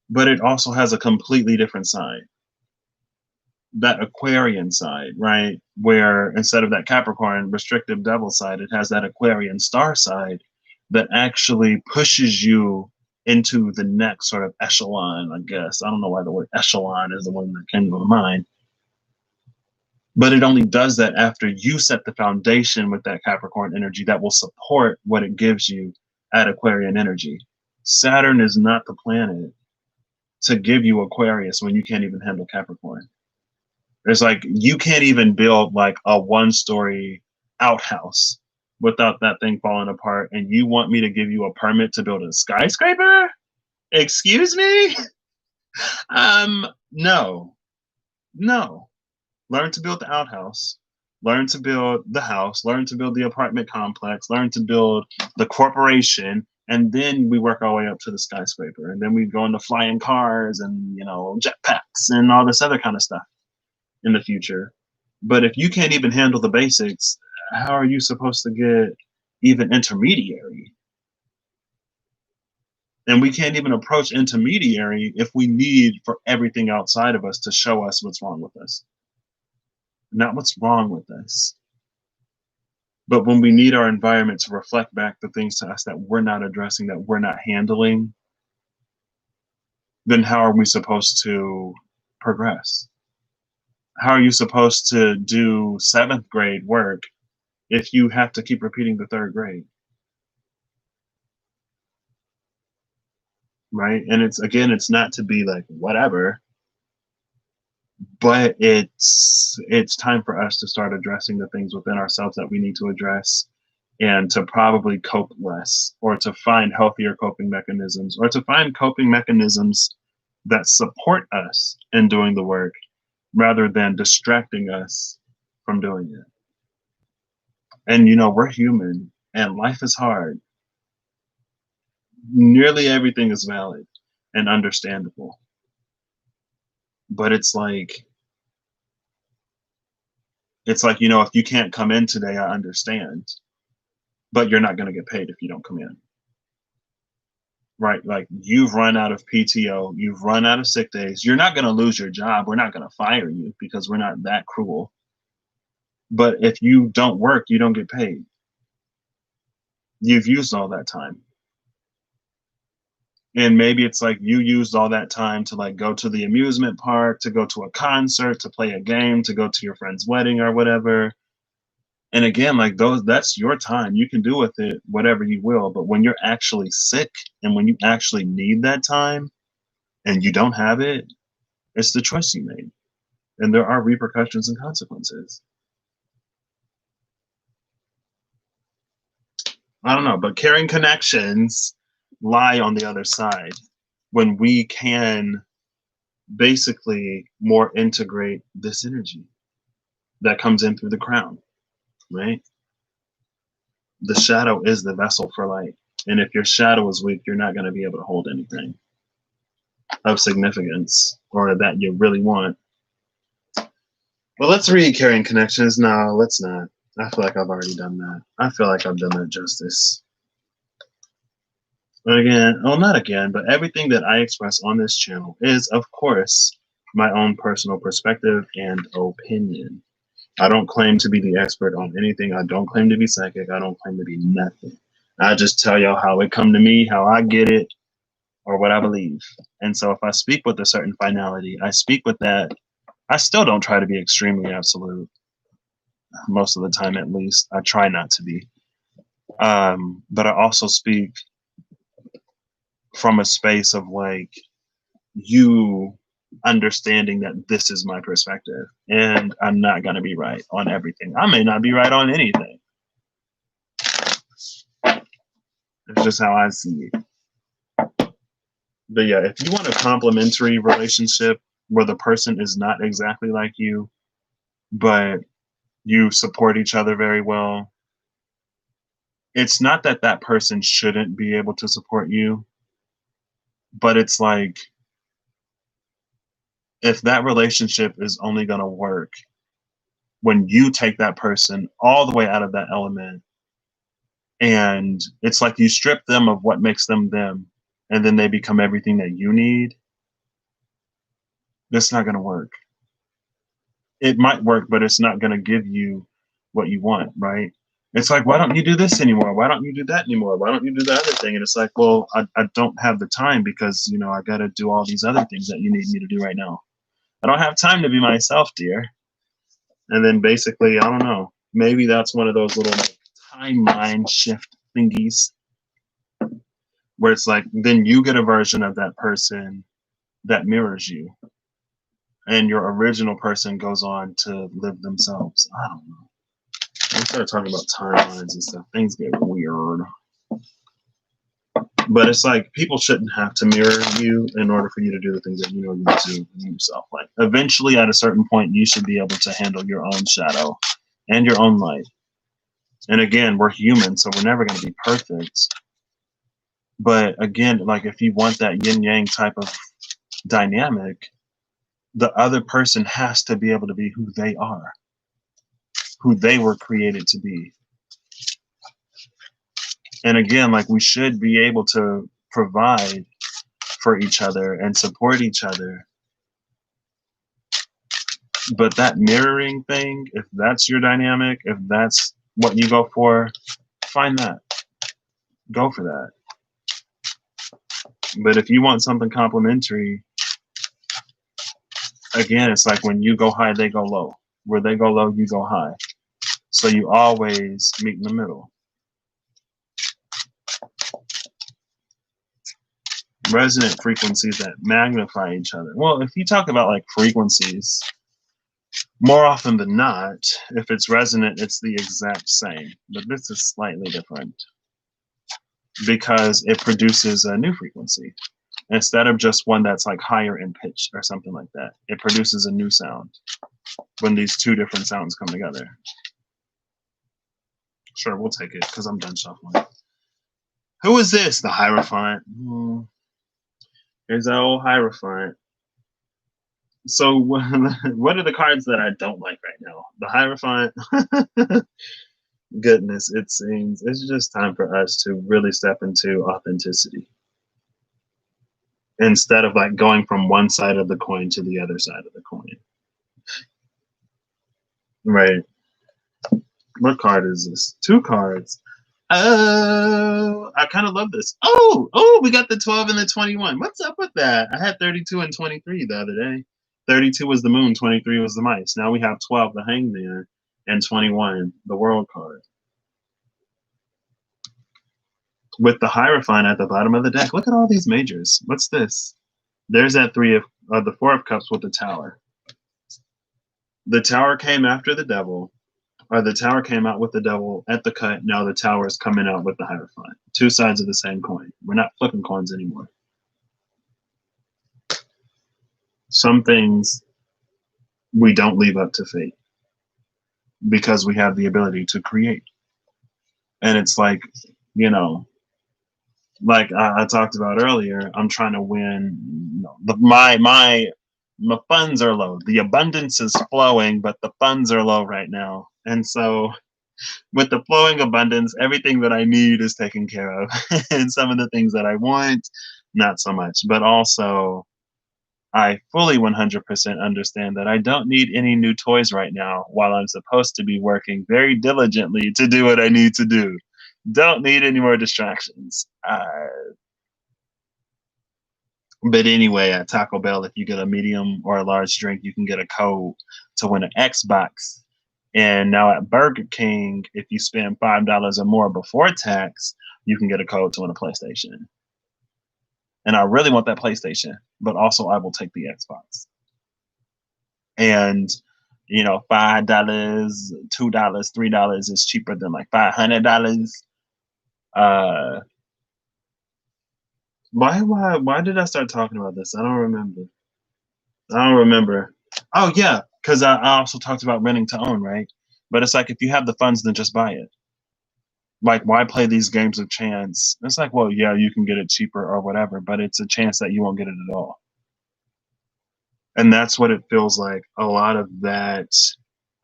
but it also has a completely different side. That Aquarian side, right? Where instead of that Capricorn restrictive devil side, it has that Aquarian star side that actually pushes you into the next sort of echelon, I guess. I don't know why the word echelon is the one that came to mind. But it only does that after you set the foundation with that Capricorn energy that will support what it gives you at Aquarian energy. Saturn is not the planet to give you Aquarius when you can't even handle Capricorn. It's like you can't even build like a 1-story outhouse without that thing falling apart, and you want me to give you a permit to build a skyscraper? Excuse me? No. No. Learn to build the outhouse. Learn to build the house. Learn to build the apartment complex. Learn to build the corporation. And then we work our way up to the skyscraper. And then we go into flying cars and, jetpacks and all this other kind of stuff in the future. But if you can't even handle the basics, how are you supposed to get even intermediary? And we can't even approach intermediary if we need for everything outside of us to show us what's wrong with us. Not what's wrong with us, but when we need our environment to reflect back the things to us that we're not addressing, that we're not handling, then how are we supposed to progress? How are you supposed to do 7th grade work if you have to keep repeating the 3rd grade? Right? And it's not to be like whatever, but it's time for us to start addressing the things within ourselves that we need to address, and to probably cope less, or to find healthier coping mechanisms, or to find coping mechanisms that support us in doing the work rather than distracting us from doing it. And we're human and life is hard. Nearly everything is valid and understandable. But it's like, if you can't come in today, I understand. But you're not going to get paid if you don't come in. Right? Like, you've run out of PTO, you've run out of sick days. You're not going to lose your job. We're not going to fire you because we're not that cruel. But if you don't work, you don't get paid. You've used all that time. And maybe it's like you used all that time to like go to the amusement park, to go to a concert, to play a game, to go to your friend's wedding or whatever. And again, like that's your time. You can do with it whatever you will. But when you're actually sick and when you actually need that time and you don't have it, it's the choice you made. And there are repercussions and consequences. I don't know, but caring connections lie on the other side when we can basically more integrate this energy that comes in through the crown, right? The shadow is the vessel for light. And if your shadow is weak, you're not going to be able to hold anything of significance or that you really want. Well, let's read Carrying Connections. No, let's not. I feel like I've already done that. I feel like I've done that justice. But again, well, not again, but everything that I express on this channel is, of course, my own personal perspective and opinion. I don't claim to be the expert on anything. I don't claim to be psychic. I don't claim to be nothing. I just tell y'all how it come to me, how I get it, or what I believe. And so if I speak with a certain finality, I speak with that. I still don't try to be extremely absolute. Most of the time, at least, I try not to be. But I also speak from a space of like you understanding that this is my perspective and I'm not going to be right on everything. I may not be right on anything. It's just how I see it. But yeah, if you want a complementary relationship where the person is not exactly like you, but you support each other very well, it's not that that person shouldn't be able to support you, but it's like, if that relationship is only going to work when you take that person all the way out of that element, and it's like you strip them of what makes them them, and then they become everything that you need, that's not going to work. It might work, but it's not going to give you what you want, right? It's like, why don't you do this anymore? Why don't you do that anymore? Why don't you do the other thing? And it's like, well, I don't have the time because, I got to do all these other things that you need me to do right now. I don't have time to be myself, dear. And then basically, I don't know, maybe that's one of those little like timeline shift thingies where it's like, then you get a version of that person that mirrors you. and your original person goes on to live themselves. I don't know. We start talking about timelines and stuff. Things get weird. But it's like people shouldn't have to mirror you in order for you to do the things that you know you do yourself. Like eventually, at a certain point, you should be able to handle your own shadow and your own light. And again, we're human, so we're never going to be perfect. But again, like if you want that yin yang type of dynamic, the other person has to be able to be who they are, who they were created to be. And again, like we should be able to provide for each other and support each other. But that mirroring thing, if that's your dynamic, if that's what you go for, find that. Go for that. But if you want something complementary, again, it's like when you go high, they go low. Where they go low, you go high. So you always meet in the middle. Resonant frequencies that magnify each other. Well, if you talk about like frequencies, more often than not, if it's resonant, it's the exact same. But this is slightly different because it produces a new frequency. Instead of just one that's like higher in pitch or something like that, it produces a new sound when these two different sounds come together. Sure, we'll take it because I'm done shuffling. Who is this? The Hierophant. Here's that old Hierophant. So what are the cards that I don't like right now? The Hierophant. Goodness, it seems it's just time for us to really step into authenticity instead of like going from one side of the coin to the other side of the coin. Right. What card is this? 2 cards. Oh, I kind of love this. Oh, we got the 12 and the 21. What's up with that? I had 32 and 23 the other day. 32 was the moon, 23 was the mice. Now we have 12, the hangman, and 21, the world card. With the Hierophant at the bottom of the deck. Look at all these majors. What's this? There's that the 4 of cups with the tower. The tower came after the devil. Or the tower came out with the devil at the cut. Now the tower is coming out with the Hierophant. 2 sides of the same coin. We're not flipping coins anymore. Some things we don't leave up to fate because we have the ability to create. And it's like, you know, like I talked about earlier, I'm trying to win. My funds are low. The abundance is flowing, but the funds are low right now. And so with the flowing abundance, everything that I need is taken care of. And some of the things that I want, not so much. But also, I fully 100% understand that I don't need any new toys right now while I'm supposed to be working very diligently to do what I need to do. Don't need any more distractions. But anyway, at Taco Bell, if you get a medium or a large drink, you can get a code to win an Xbox. And now at Burger King, if you spend $5 or more before tax, you can get a code to win a PlayStation. And I really want that PlayStation, but also I will take the Xbox. And, you know, $5, $2, $3 is cheaper than like $500. Why did I start talking about this? I don't remember. Oh yeah, because I also talked about renting to own, right? But it's like if you have the funds, then just buy it. Like, why play these games of chance? It's like, well, yeah, you can get it cheaper or whatever, but it's a chance that you won't get it at all. And that's what it feels like a lot of that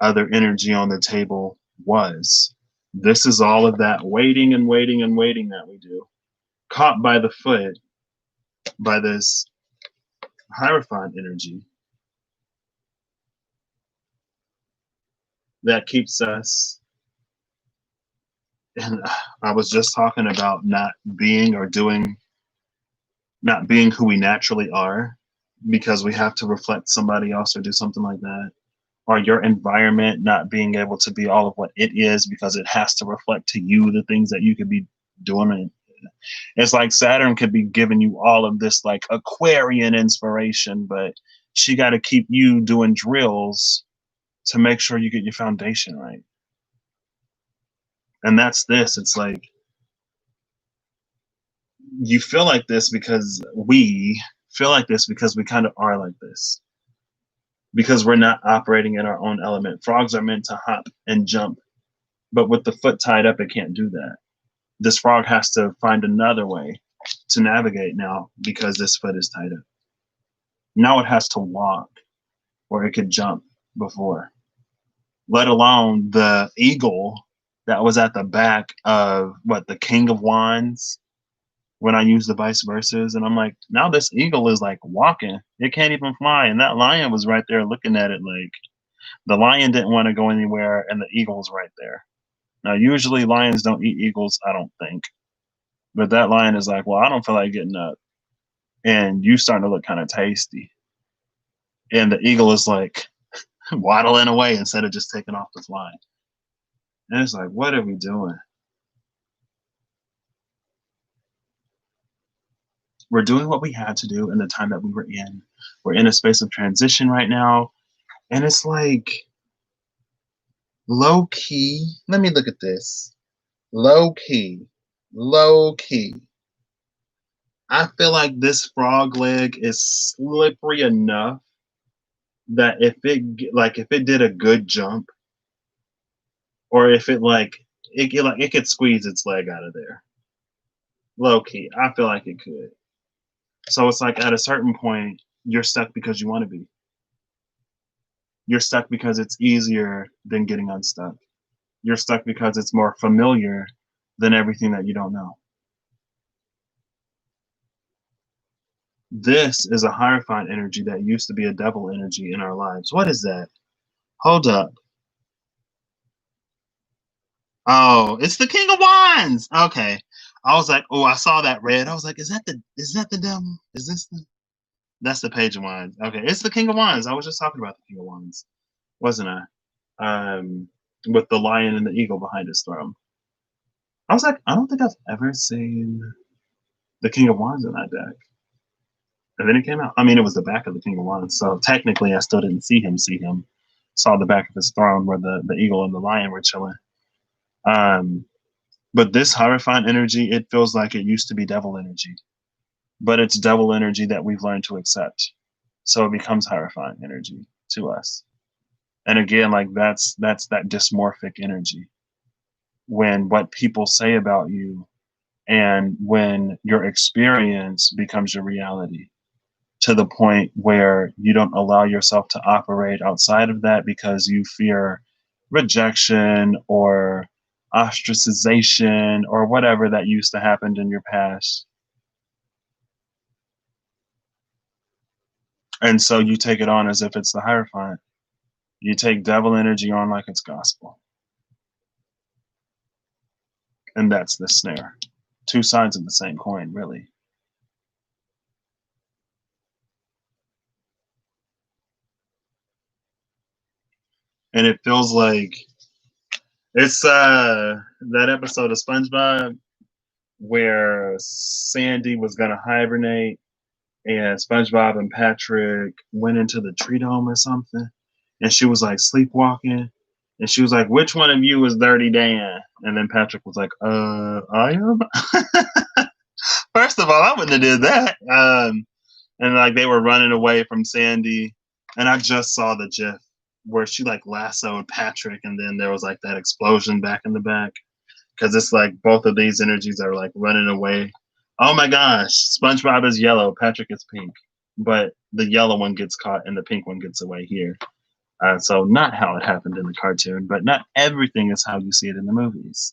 other energy on the table was. This is all of that waiting and waiting and waiting that we do. Caught by the foot by this Hierophant energy that keeps us. And I was just talking about not being who we naturally are because we have to reflect somebody else or do something like that. Or your environment not being able to be all of what it is because it has to reflect to you the things that you could be doing. It's like Saturn could be giving you all of this like Aquarian inspiration, but She got to keep you doing drills to make sure you get your foundation right. And that's this. It's like you feel like this because we feel like this because we kind of are like this. Because we're not operating in our own element. Frogs are meant to hop and jump, but with the foot tied up, it can't do that. This frog has to find another way to navigate now because this foot is tied up. Now it has to walk where it could jump before, let alone the eagle that was at the back of what, the King of Wands, when I use the vice verses. And I'm like, now this eagle is like walking. It can't even fly. And that lion was right there looking at it like the lion didn't want to go anywhere and the eagle's right there. Now, usually lions don't eat eagles, I don't think. But that lion is like, well, I don't feel like getting up. And you starting to look kind of tasty. And the eagle is like waddling away instead of just taking off the fly. And it's like, what are we doing? We're doing what we had to do in the time that we were in. We're in a space of transition right now. And it's like low key. Let me look at this. Low key. Low key. I feel like this frog leg is slippery enough that if it did a good jump, or if it could squeeze its leg out of there. Low key, I feel like it could. So it's like at a certain point, you're stuck because you want to be. You're stuck because it's easier than getting unstuck. You're stuck because it's more familiar than everything that you don't know. This is a Hierophant energy that used to be a devil energy in our lives. What is that? Hold up. Oh, it's the King of Wands. Okay. I was like, oh, I saw that red. I was like, is that the devil? Is this the That's the Page of Wands. Okay, it's the King of Wands. I was just talking about the King of Wands, wasn't I? With the lion and the eagle behind his throne. I was like, I don't think I've ever seen the King of Wands in that deck. And then it came out. I mean, it was the back of the King of Wands, so technically I still didn't see him. Saw the back of his throne where the eagle and the lion were chilling. But this Hierophant energy, it feels like it used to be devil energy, but it's devil energy that we've learned to accept. So it becomes Hierophant energy to us. And again, like that's that dysmorphic energy. When what people say about you and when your experience becomes your reality, to the point where you don't allow yourself to operate outside of that because you fear rejection or ostracization or whatever that used to happen in your past. And so you take it on as if it's the Hierophant. You take devil energy on like it's gospel. And that's the snare. Two sides of the same coin, really. And it feels like it's that episode of SpongeBob where Sandy was gonna hibernate and SpongeBob and Patrick went into the tree dome or something, and she was like sleepwalking, and she was like, "Which one of you is Dirty Dan?" And then Patrick was like, I am." First of all, I wouldn't have did that. And like they were running away from Sandy, and I just saw the GIF where she like lassoed Patrick, and then there was like that explosion back in the back because it's like both of these energies are like running away. Oh my gosh, SpongeBob is yellow, Patrick is pink, but the yellow one gets caught and the pink one gets away here. So not how it happened in the cartoon, but not everything is how you see it in the movies.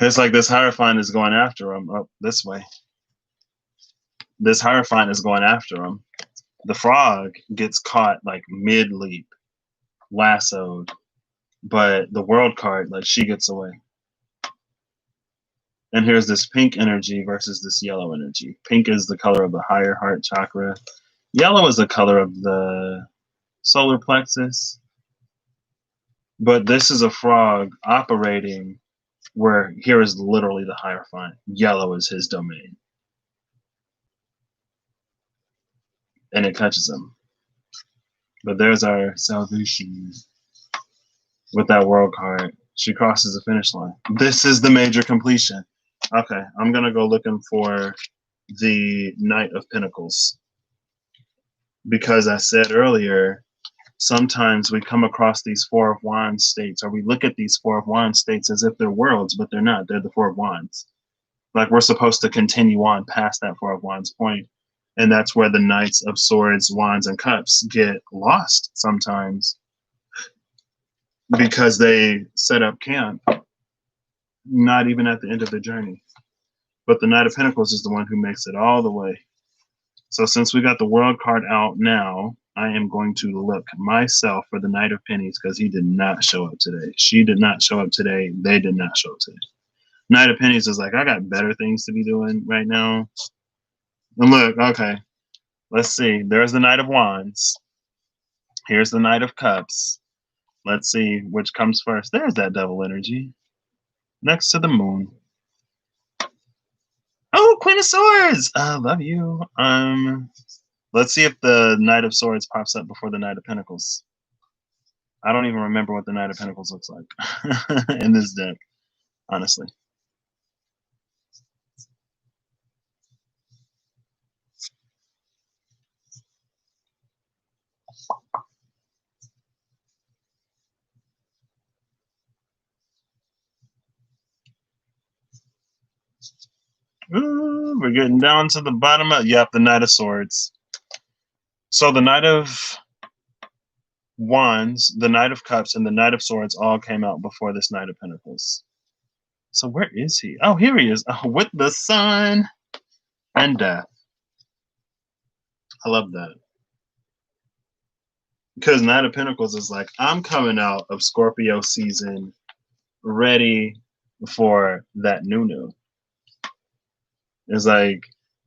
It's like this Hierophant is going after him up this way. This Hierophant is going after him. The frog gets caught like mid leap, lassoed, but the world card, like she gets away. And here's this pink energy versus this yellow energy. Pink is the color of the higher heart chakra. Yellow is the color of the solar plexus. But this is a frog operating where here is literally the Hierophant. Yellow is his domain. and it catches them. But there's our salvation with that world card. She crosses the finish line. This is the major completion. Okay, I'm gonna go looking for the Knight of Pentacles, because I said earlier, sometimes we come across these Four of Wands states, or we look at these Four of Wands states as if they're worlds, but they're not. They're the Four of Wands. Like, we're supposed to continue on past that Four of Wands point. And that's where the Knights of Swords, Wands, and Cups get lost sometimes, because they set up camp not even at the end of the journey. But the Knight of Pentacles is the one who makes it all the way. So since we got the World card out now, I am going to look myself for the Knight of Pennies, because he did not show up today. She did not show up today. They did not show up today. Knight of Pennies is like, I got better things to be doing right now. And look, okay, let's see. There's the Knight of Wands. Here's the Knight of Cups. Let's see which comes first. There's that Devil energy next to the Moon. Oh, Queen of Swords! I love you. Let's see if the Knight of Swords pops up before the Knight of Pentacles. I don't even remember what the Knight of Pentacles looks like in this deck, honestly. Ooh, we're getting down to the bottom of, yep, the Knight of Swords. So the Knight of Wands, the Knight of Cups, and the Knight of Swords all came out before this Knight of Pentacles. So where is he? Oh, here he is. Oh, with the Sun and Death. I love that. Because Knight of Pentacles is like, I'm coming out of Scorpio season ready for that new. It's like,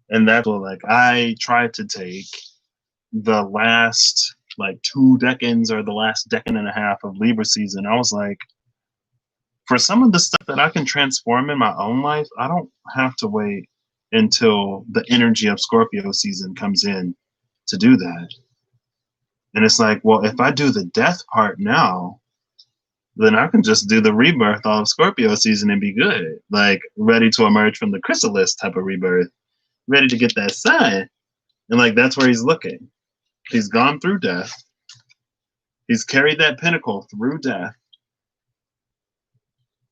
and that's what, like, I tried to take the last like 2 decades or the last decade and a half of Libra season. I was like, for some of the stuff that I can transform in my own life, I don't have to wait until the energy of Scorpio season comes in to do that. And it's like, well, if I do the death part now, then I can just do the rebirth of Scorpio season and be good. Like, ready to emerge from the chrysalis type of rebirth, ready to get that Sun. And like, that's where he's looking. He's gone through death. He's carried that pentacle through death,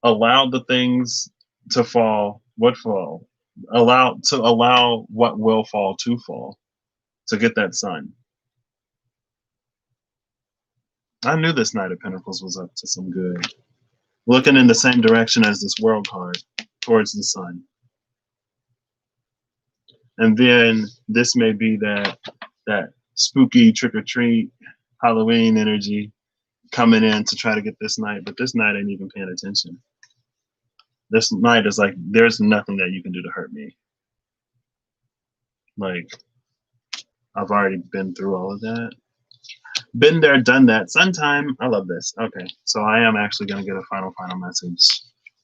allowed the things to fall, what fall, allow what will fall to fall, to get that Sun. I knew this Knight of Pentacles was up to some good. Looking in the same direction as this World card, towards the Sun. And then this may be that spooky trick-or-treat Halloween energy coming in to try to get this Knight, but this Knight ain't even paying attention. This Knight is like, there's nothing that you can do to hurt me. Like, I've already been through all of that. Been there, done that. Sun time. I love this. Okay, so I am actually going to get a final message,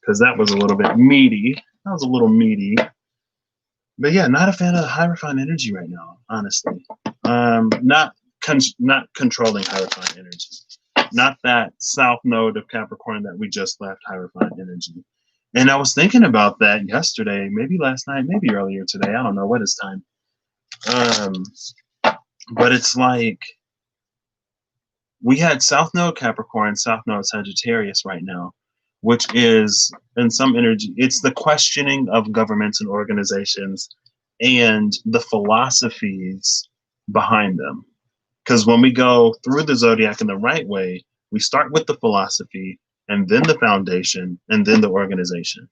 because that was a little bit meaty. That was a little meaty. But yeah, not a fan of Hierophant energy right now, honestly. Not controlling Hierophant energy. Not that south node of Capricorn that we just left Hierophant energy. And I was thinking about that yesterday, maybe last night, maybe earlier today. I don't know what is time. But it's like, we had South Node Capricorn, South Node Sagittarius right now, which is, in some energy, it's the questioning of governments and organizations and the philosophies behind them. Because when we go through the zodiac in the right way, we start with the philosophy, and then the foundation, and then the organization.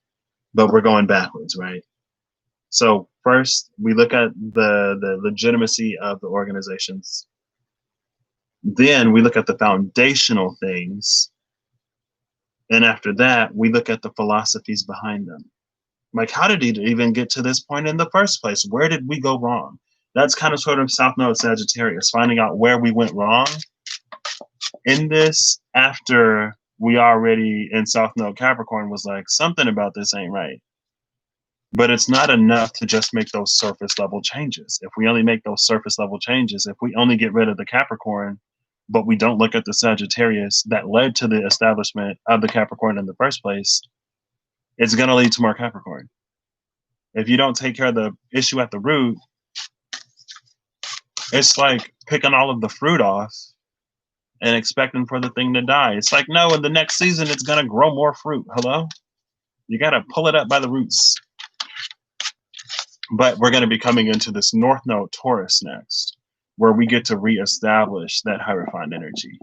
But we're going backwards, right? So first, we look at the legitimacy of the organizations. Then we look at the foundational things. And after that, we look at the philosophies behind them. Like, how did he even get to this point in the first place? Where did we go wrong? That's kind of sort of South Node Sagittarius, finding out where we went wrong in this after we already in South Node Capricorn was like, something about this ain't right. But it's not enough to just make those surface level changes. If we only make those surface level changes, if we only get rid of the Capricorn, but we don't look at the Sagittarius that led to the establishment of the Capricorn in the first place, it's going to lead to more Capricorn. If you don't take care of the issue at the root, it's like picking all of the fruit off and expecting for the thing to die. It's like, no, in the next season, it's going to grow more fruit. Hello? You got to pull it up by the roots. But we're going to be coming into this North Node Taurus next, where we get to reestablish that Hierophant energy.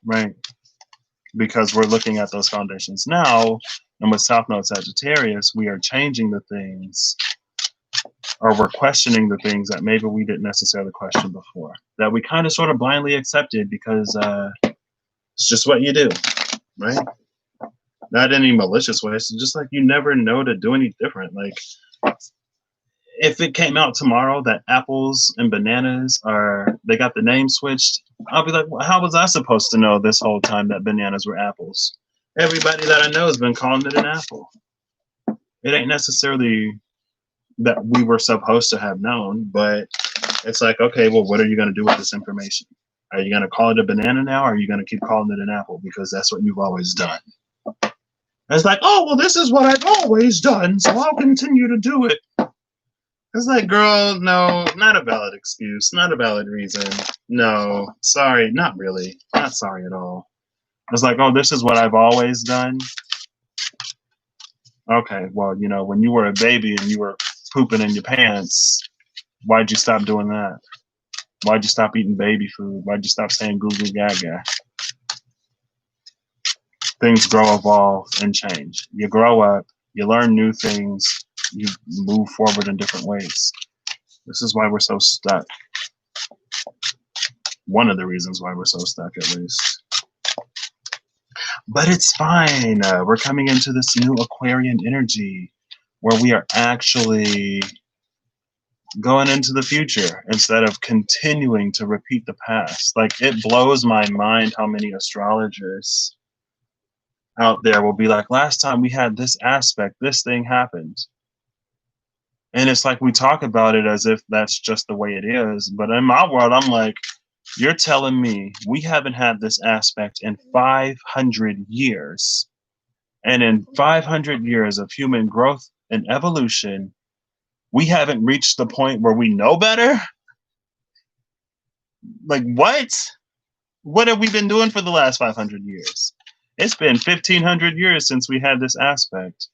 Right? Because we're looking at those foundations now, and with South Node Sagittarius, we are changing the things, or we're questioning the things that maybe we didn't necessarily question before, that we kind of sort of blindly accepted because it's just what you do, right? Not in any malicious way. It's just like you never know to do any different. Like, if it came out tomorrow that apples and bananas they got the name switched, I'll be like, well, how was I supposed to know this whole time that bananas were apples? Everybody that I know has been calling it an apple. It ain't necessarily that we were supposed to have known, but it's like, okay, well, what are you going to do with this information? Are you going to call it a banana now, or are you going to keep calling it an apple because that's what you've always done? It's like, oh, well, this is what I've always done, so I'll continue to do it. It's like, girl, no, not a valid excuse, not a valid reason. No, sorry, not really. Not sorry at all. It's like, oh, this is what I've always done. Okay, well, you know, when you were a baby and you were pooping in your pants, why'd you stop doing that? Why'd you stop eating baby food? Why'd you stop saying goo goo gaga? Things grow, evolve, and change. You grow up, you learn new things, you move forward in different ways. This is why we're so stuck. One of the reasons why we're so stuck, at least. But it's fine. We're coming into this new Aquarian energy where we are actually going into the future instead of continuing to repeat the past. Like, it blows my mind how many astrologers out there will be like, last time we had this aspect, this thing happened. And it's like we talk about it as if that's just the way it is. But in my world, I'm like, you're telling me we haven't had this aspect in 500 years. And in 500 years of human growth and evolution, we haven't reached the point where we know better? Like, what? What have we been doing for the last 500 years? It's been 1,500 years since we had this aspect.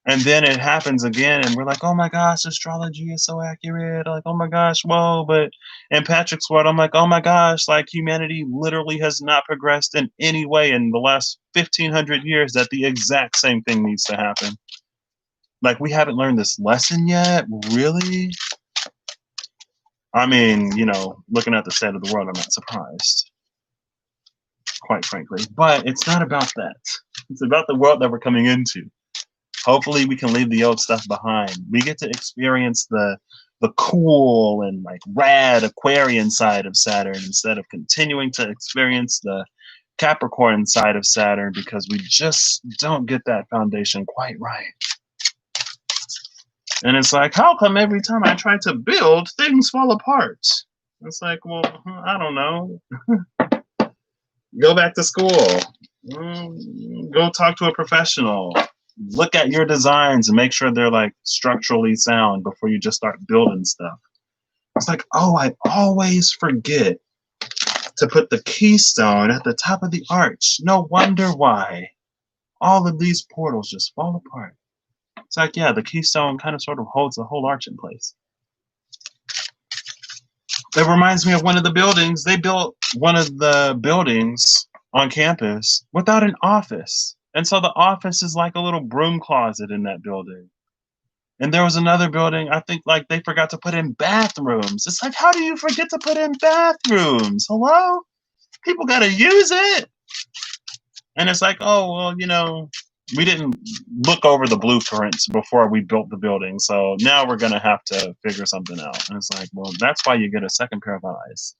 And then it happens again, and we're like, oh my gosh, astrology is so accurate. Like, oh my gosh, whoa. But in Patrick's world, I'm like, oh my gosh, like humanity literally has not progressed in any way in the last 1,500 years that the exact same thing needs to happen. Like, we haven't learned this lesson yet? Really? I mean, you know, looking at the state of the world, I'm not surprised, quite frankly. But it's not about that. It's about the world that we're coming into. Hopefully we can leave the old stuff behind. We get to experience the cool and like rad Aquarian side of Saturn instead of continuing to experience the Capricorn side of Saturn because we just don't get that foundation quite right. And it's like, how come every time I try to build, things fall apart? It's like, well, I don't know. Go back to school. Go talk to a professional. Look at your designs and make sure they're like structurally sound before you just start building stuff. It's like, oh, I always forget to put the keystone at the top of the arch. No wonder why all of these portals just fall apart. It's like, yeah, the keystone kind of sort of holds the whole arch in place. It reminds me of one of the buildings. They built one of the buildings on campus without an office. And so the office is like a little broom closet in that building. And there was another building, I think, like they forgot to put in bathrooms. It's like, how do you forget to put in bathrooms? Hello? People got to use it. And it's like, oh, well, you know, we didn't look over the blueprints before we built the building. So now we're going to have to figure something out. And it's like, well, that's why you get a second pair of eyes.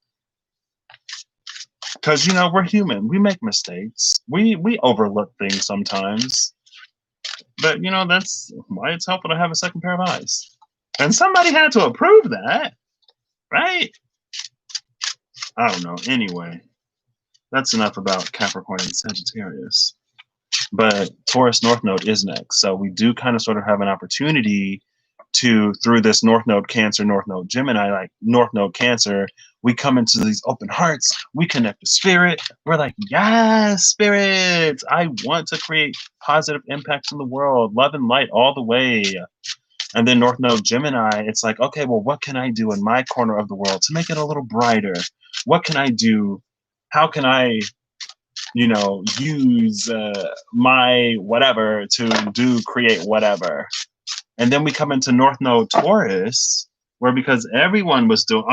Because, you know, we're human. We make mistakes. We overlook things sometimes, but that's why it's helpful to have a second pair of eyes. And somebody had to approve that, right? I don't know. Anyway, that's enough about Capricorn and Sagittarius. But Taurus North Node is next. So we do kind of sort of have an opportunity to, through this North Node Cancer, North Node Gemini, like North Node Cancer, we come into these open hearts, we connect with spirit. We're like, yes, spirit, I want to create positive impacts in the world, love and light all the way. And then North Node Gemini, it's like, okay, well, what can I do in my corner of the world to make it a little brighter? What can I do? How can I use my whatever to create whatever. And then we come into North Node Taurus, where because everyone was doing,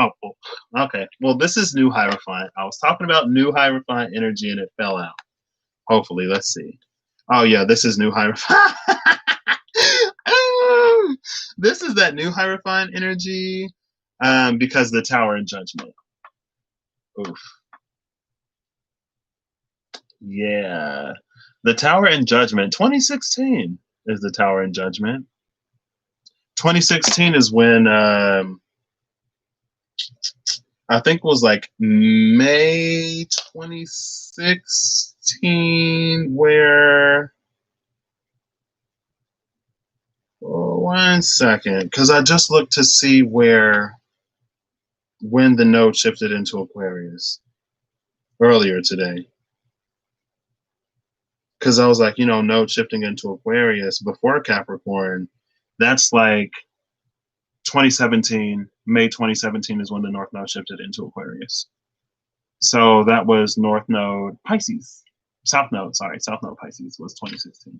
okay, well, this is new Hierophant. I was talking about new Hierophant energy and it fell out. Hopefully, let's see. Oh, yeah, this is new Hierophant. This is that new Hierophant energy because the Tower and Judgment. Oof. Yeah. The Tower and Judgment. 2016 is the Tower and Judgment. 2016 is when I think it was like May 2016 where one second, because I just looked to see when the node shifted into Aquarius earlier today. Because I was like, node shifting into Aquarius before Capricorn, that's like 2017, May 2017 is when the North Node shifted into Aquarius. So that was North Node Pisces. South Node Pisces was 2016.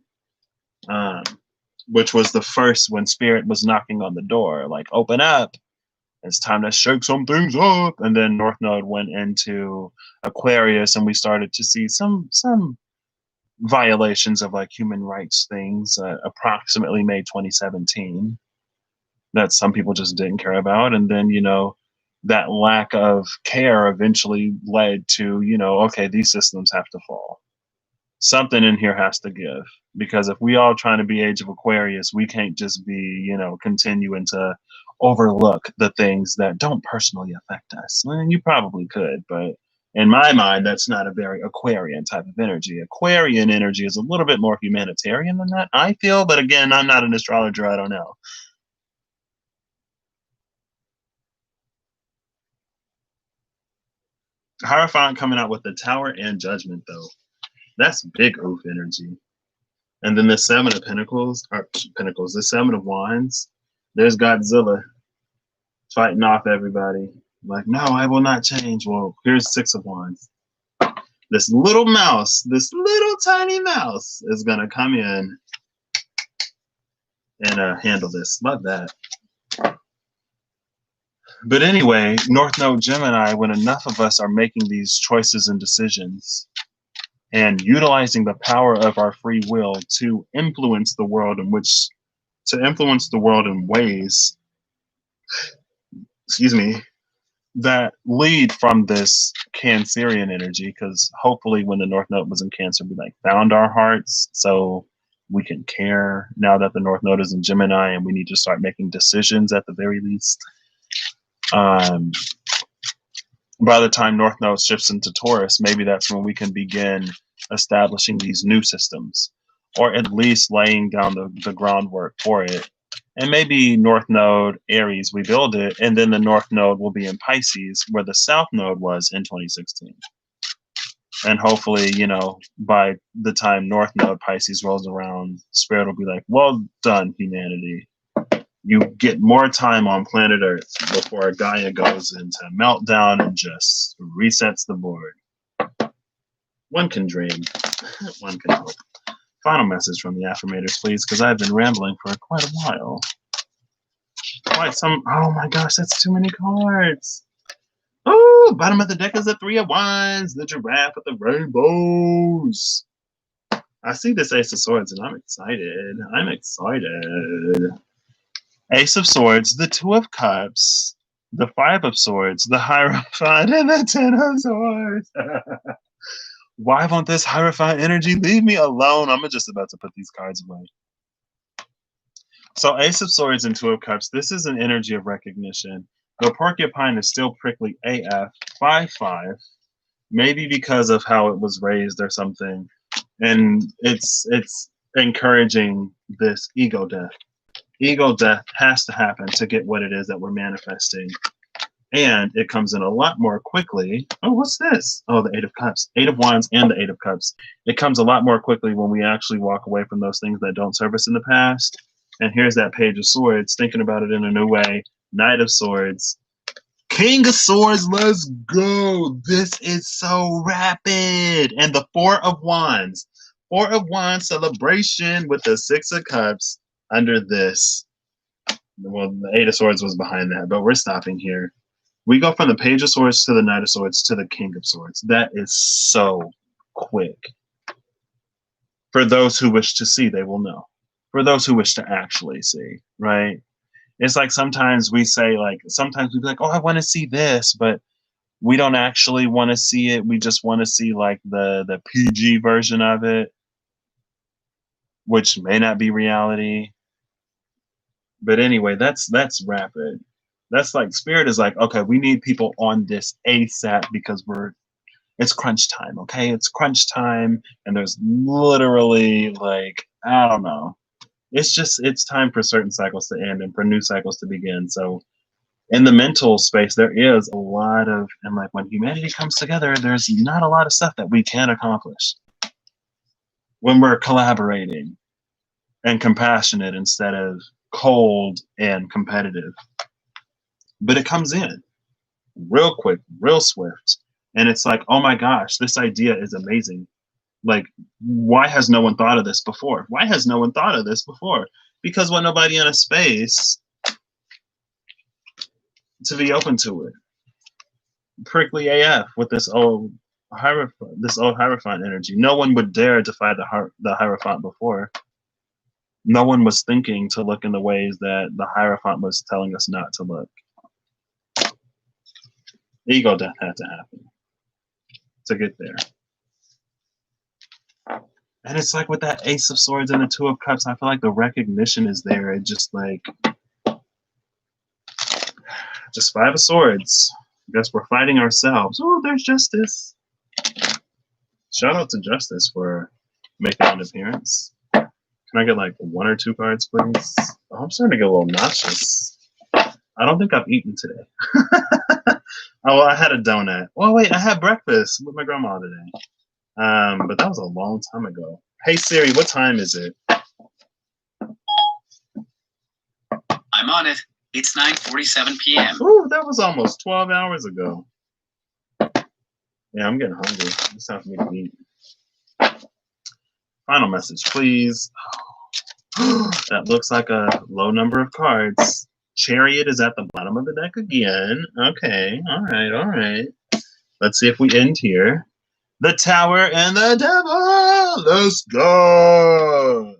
Which was the first when Spirit was knocking on the door, like, open up. It's time to shake some things up. And then North Node went into Aquarius and we started to see some violations of like human rights things approximately May 2017 that some people just didn't care about. And then, that lack of care eventually led to, okay, these systems have to fall. Something in here has to give. Because if we all trying to be Age of Aquarius, we can't just be, continuing to overlook the things that don't personally affect us. I mean, you probably could, but in my mind, that's not a very Aquarian type of energy. Aquarian energy is a little bit more humanitarian than that, I feel. But again, I'm not an astrologer. I don't know. Hierophant coming out with the Tower and Judgment, though. That's big oof energy. And then the Seven of Pentacles, the Seven of Wands. There's Godzilla fighting off everybody. Like, no, I will not change. Well, here's Six of Wands. This little mouse, this little tiny mouse is going to come in and handle this. Love that. But anyway, North Node Gemini, when enough of us are making these choices and decisions and utilizing the power of our free will to influence the world in ways, that lead from this Cancerian energy, because hopefully when the North Node was in Cancer, we like found our hearts so we can care now that the North Node is in Gemini and we need to start making decisions at the very least. By the time North Node shifts into Taurus, maybe that's when we can begin establishing these new systems, or at least laying down the groundwork for it. And maybe North Node Aries, we build it, and then the North Node will be in Pisces, where the South Node was in 2016. And hopefully, by the time North Node Pisces rolls around, Spirit will be like, well done, humanity. You get more time on planet Earth before Gaia goes into meltdown and just resets the board. One can dream. One can hope. Final message from the affirmators, please, because I've been rambling for quite a while. Oh my gosh, that's too many cards. Oh, bottom of the deck is the Three of Wands, the giraffe with the rainbows. I see this Ace of Swords and I'm excited. Ace of Swords, the Two of Cups, the Five of Swords, the Hierophant, and the Ten of Swords. Why won't this Hierophant energy leave me alone? I'm just about to put these cards away. So Ace of Swords and Two of Cups, this is an energy of recognition. The porcupine is still prickly AF, 5/5, maybe because of how it was raised or something. And it's encouraging this ego death. Ego death has to happen to get what it is that we're manifesting. And it comes in a lot more quickly. Oh, what's this? Oh, the Eight of Cups. Eight of Wands and the Eight of Cups. It comes a lot more quickly when we actually walk away from those things that don't serve us in the past. And here's that Page of Swords, thinking about it in a new way. Knight of Swords. King of Swords, let's go. This is so rapid. And the Four of Wands. Four of Wands celebration with the Six of Cups under this. Well, the Eight of Swords was behind that, but we're stopping here. We go from the Page of Swords to the Knight of Swords to the King of Swords. That is so quick. For those who wish to see, they will know. For those who wish to actually see, right? It's like sometimes we say, like, sometimes we be like, oh, I want to see this, but we don't actually want to see it. We just want to see like the PG version of it, which may not be reality. But anyway, that's rapid. That's like Spirit is like, okay, we need people on this ASAP because it's crunch time, okay? It's crunch time, and there's literally like, I don't know. It's time for certain cycles to end and for new cycles to begin. So in the mental space, there is a lot of, and like when humanity comes together, there's not a lot of stuff that we can accomplish when we're collaborating and compassionate instead of cold and competitive. But it comes in real quick, real swift. And it's like, oh my gosh, this idea is amazing. Like, why has no one thought of this before? Why has no one thought of this before? Because when nobody in a space to be open to it. Prickly AF with this old Hierophant energy. No one would dare defy the Hierophant before. No one was thinking to look in the ways that the Hierophant was telling us not to look. Ego death had to happen to get there. And it's like with that Ace of Swords and the Two of Cups, I feel like the recognition is there. It just like, just Five of Swords. I guess we're fighting ourselves. Oh, there's Justice. Shout out to Justice for making an appearance. Can I get like one or two cards, please? Oh, I'm starting to get a little nauseous. I don't think I've eaten today. Oh, well, I had a donut. Oh, wait, I had breakfast with my grandma today. But that was a long time ago. Hey Siri, what time is it? I'm on it. It's 9:47 p.m. Ooh, that was almost 12 hours ago. Yeah, I'm getting hungry. It's time for me to eat. Final message, please. That looks like a low number of cards. Chariot is at the bottom of the deck again. Okay, all right. Let's see if we end here. The Tower and the Devil. Let's go.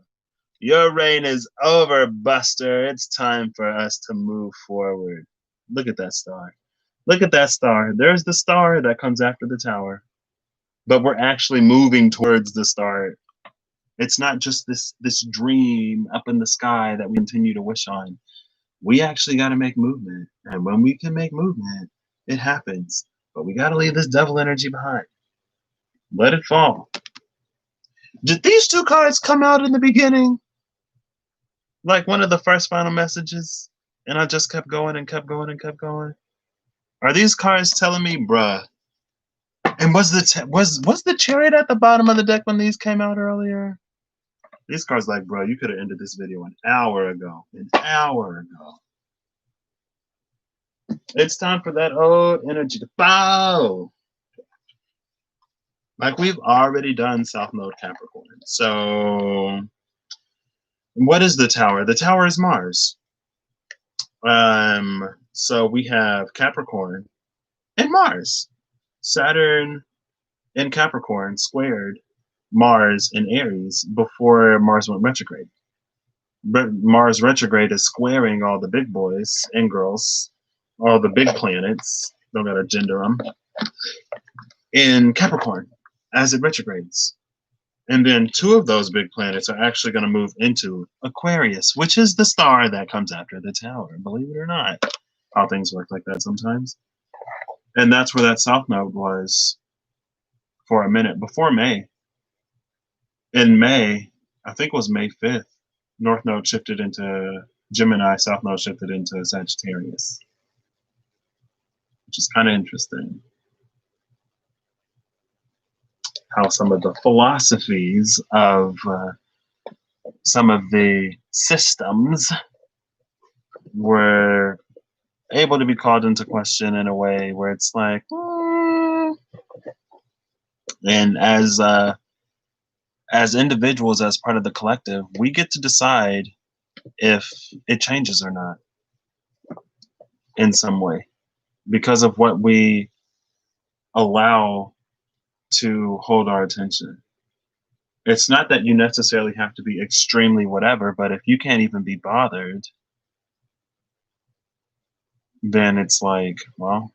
Your reign is over, Buster. It's time for us to move forward. Look at that star. Look at that star. There's the star that comes after the tower. But we're actually moving towards the star. It's not just this dream up in the sky that we continue to wish on. We actually got to make movement. And when we can make movement, it happens. But we got to leave this devil energy behind. Let it fall. Did these two cards come out in the beginning? Like one of the first final messages? And I just kept going and kept going and kept going? Are these cards telling me, bruh? And was the Chariot at the bottom of the deck when these came out earlier? These cards like, bro, you could have ended this video an hour ago. An hour ago. It's time for that old energy to fall. Like we've already done South Node Capricorn. So what is the Tower? The Tower is Mars. So we have Capricorn and Mars. Saturn in Capricorn squared Mars in Aries before Mars went retrograde. But Mars retrograde is squaring all the big boys and girls, all the big planets, don't gotta gender them, in Capricorn. as it retrogrades. And then 2 of those big planets are actually going to move into Aquarius, which is the star that comes after the tower, believe it or not. How things work like that sometimes. And that's where that south node was for a minute before May. In May, I think it was May 5th, north node shifted into Gemini, south node shifted into Sagittarius, which is kind of interesting. How some of the philosophies of some of the systems were able to be called into question in a way where it's like, and as individuals, as part of the collective, we get to decide if it changes or not in some way because of what we allow to hold our attention. It's not that you necessarily have to be extremely whatever, but if you can't even be bothered, then it's like, well,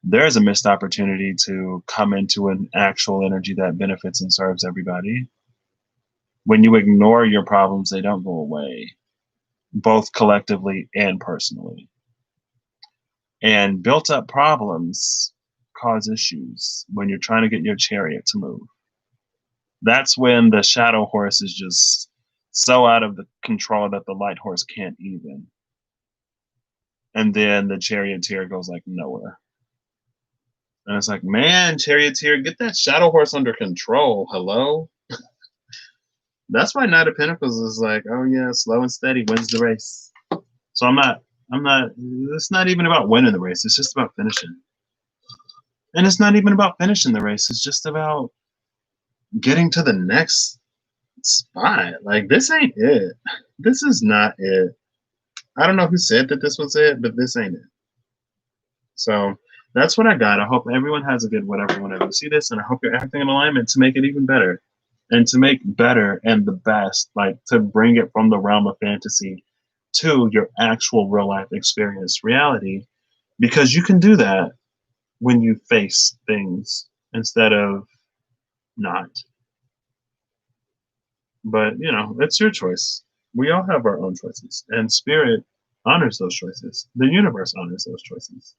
there's a missed opportunity to come into an actual energy that benefits and serves everybody. When you ignore your problems, they don't go away, both collectively and personally. And built up problems cause issues when you're trying to get your chariot to move. That's when the shadow horse is just so out of the control that the light horse can't even. And then the charioteer goes like nowhere. And it's like, man, charioteer, get that shadow horse under control. Hello? That's why Knight of Pentacles is like, oh yeah, slow and steady wins the race. So it's not even about winning the race. It's just about finishing. And it's not even about finishing the race. It's just about getting to the next spot. Like, this ain't it. This is not it. I don't know who said that this was it, but this ain't it. So that's what I got. I hope everyone has a good whatever whenever you see this, and I hope you're acting in alignment to make it even better. And to make better and the best, like to bring it from the realm of fantasy to your actual real life experience reality, because you can do that when you face things instead of not. But, you know, it's your choice. We all have our own choices, and spirit honors those choices. The universe honors those choices.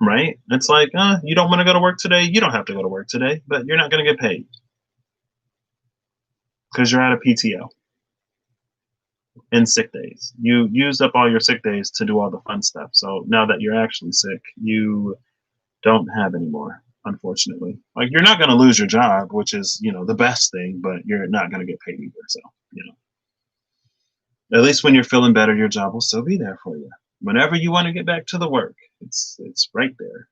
Right? It's like, you don't want to go to work today. You don't have to go to work today, but you're not going to get paid because you're out of PTO and sick days. You used up all your sick days to do all the fun stuff. So now that you're actually sick, you don't have any more, unfortunately. Like, you're not going to lose your job, which is, you know, the best thing, but you're not going to get paid either. So, you know, at least when you're feeling better, your job will still be there for you. Whenever you want to get back to the work, it's right there.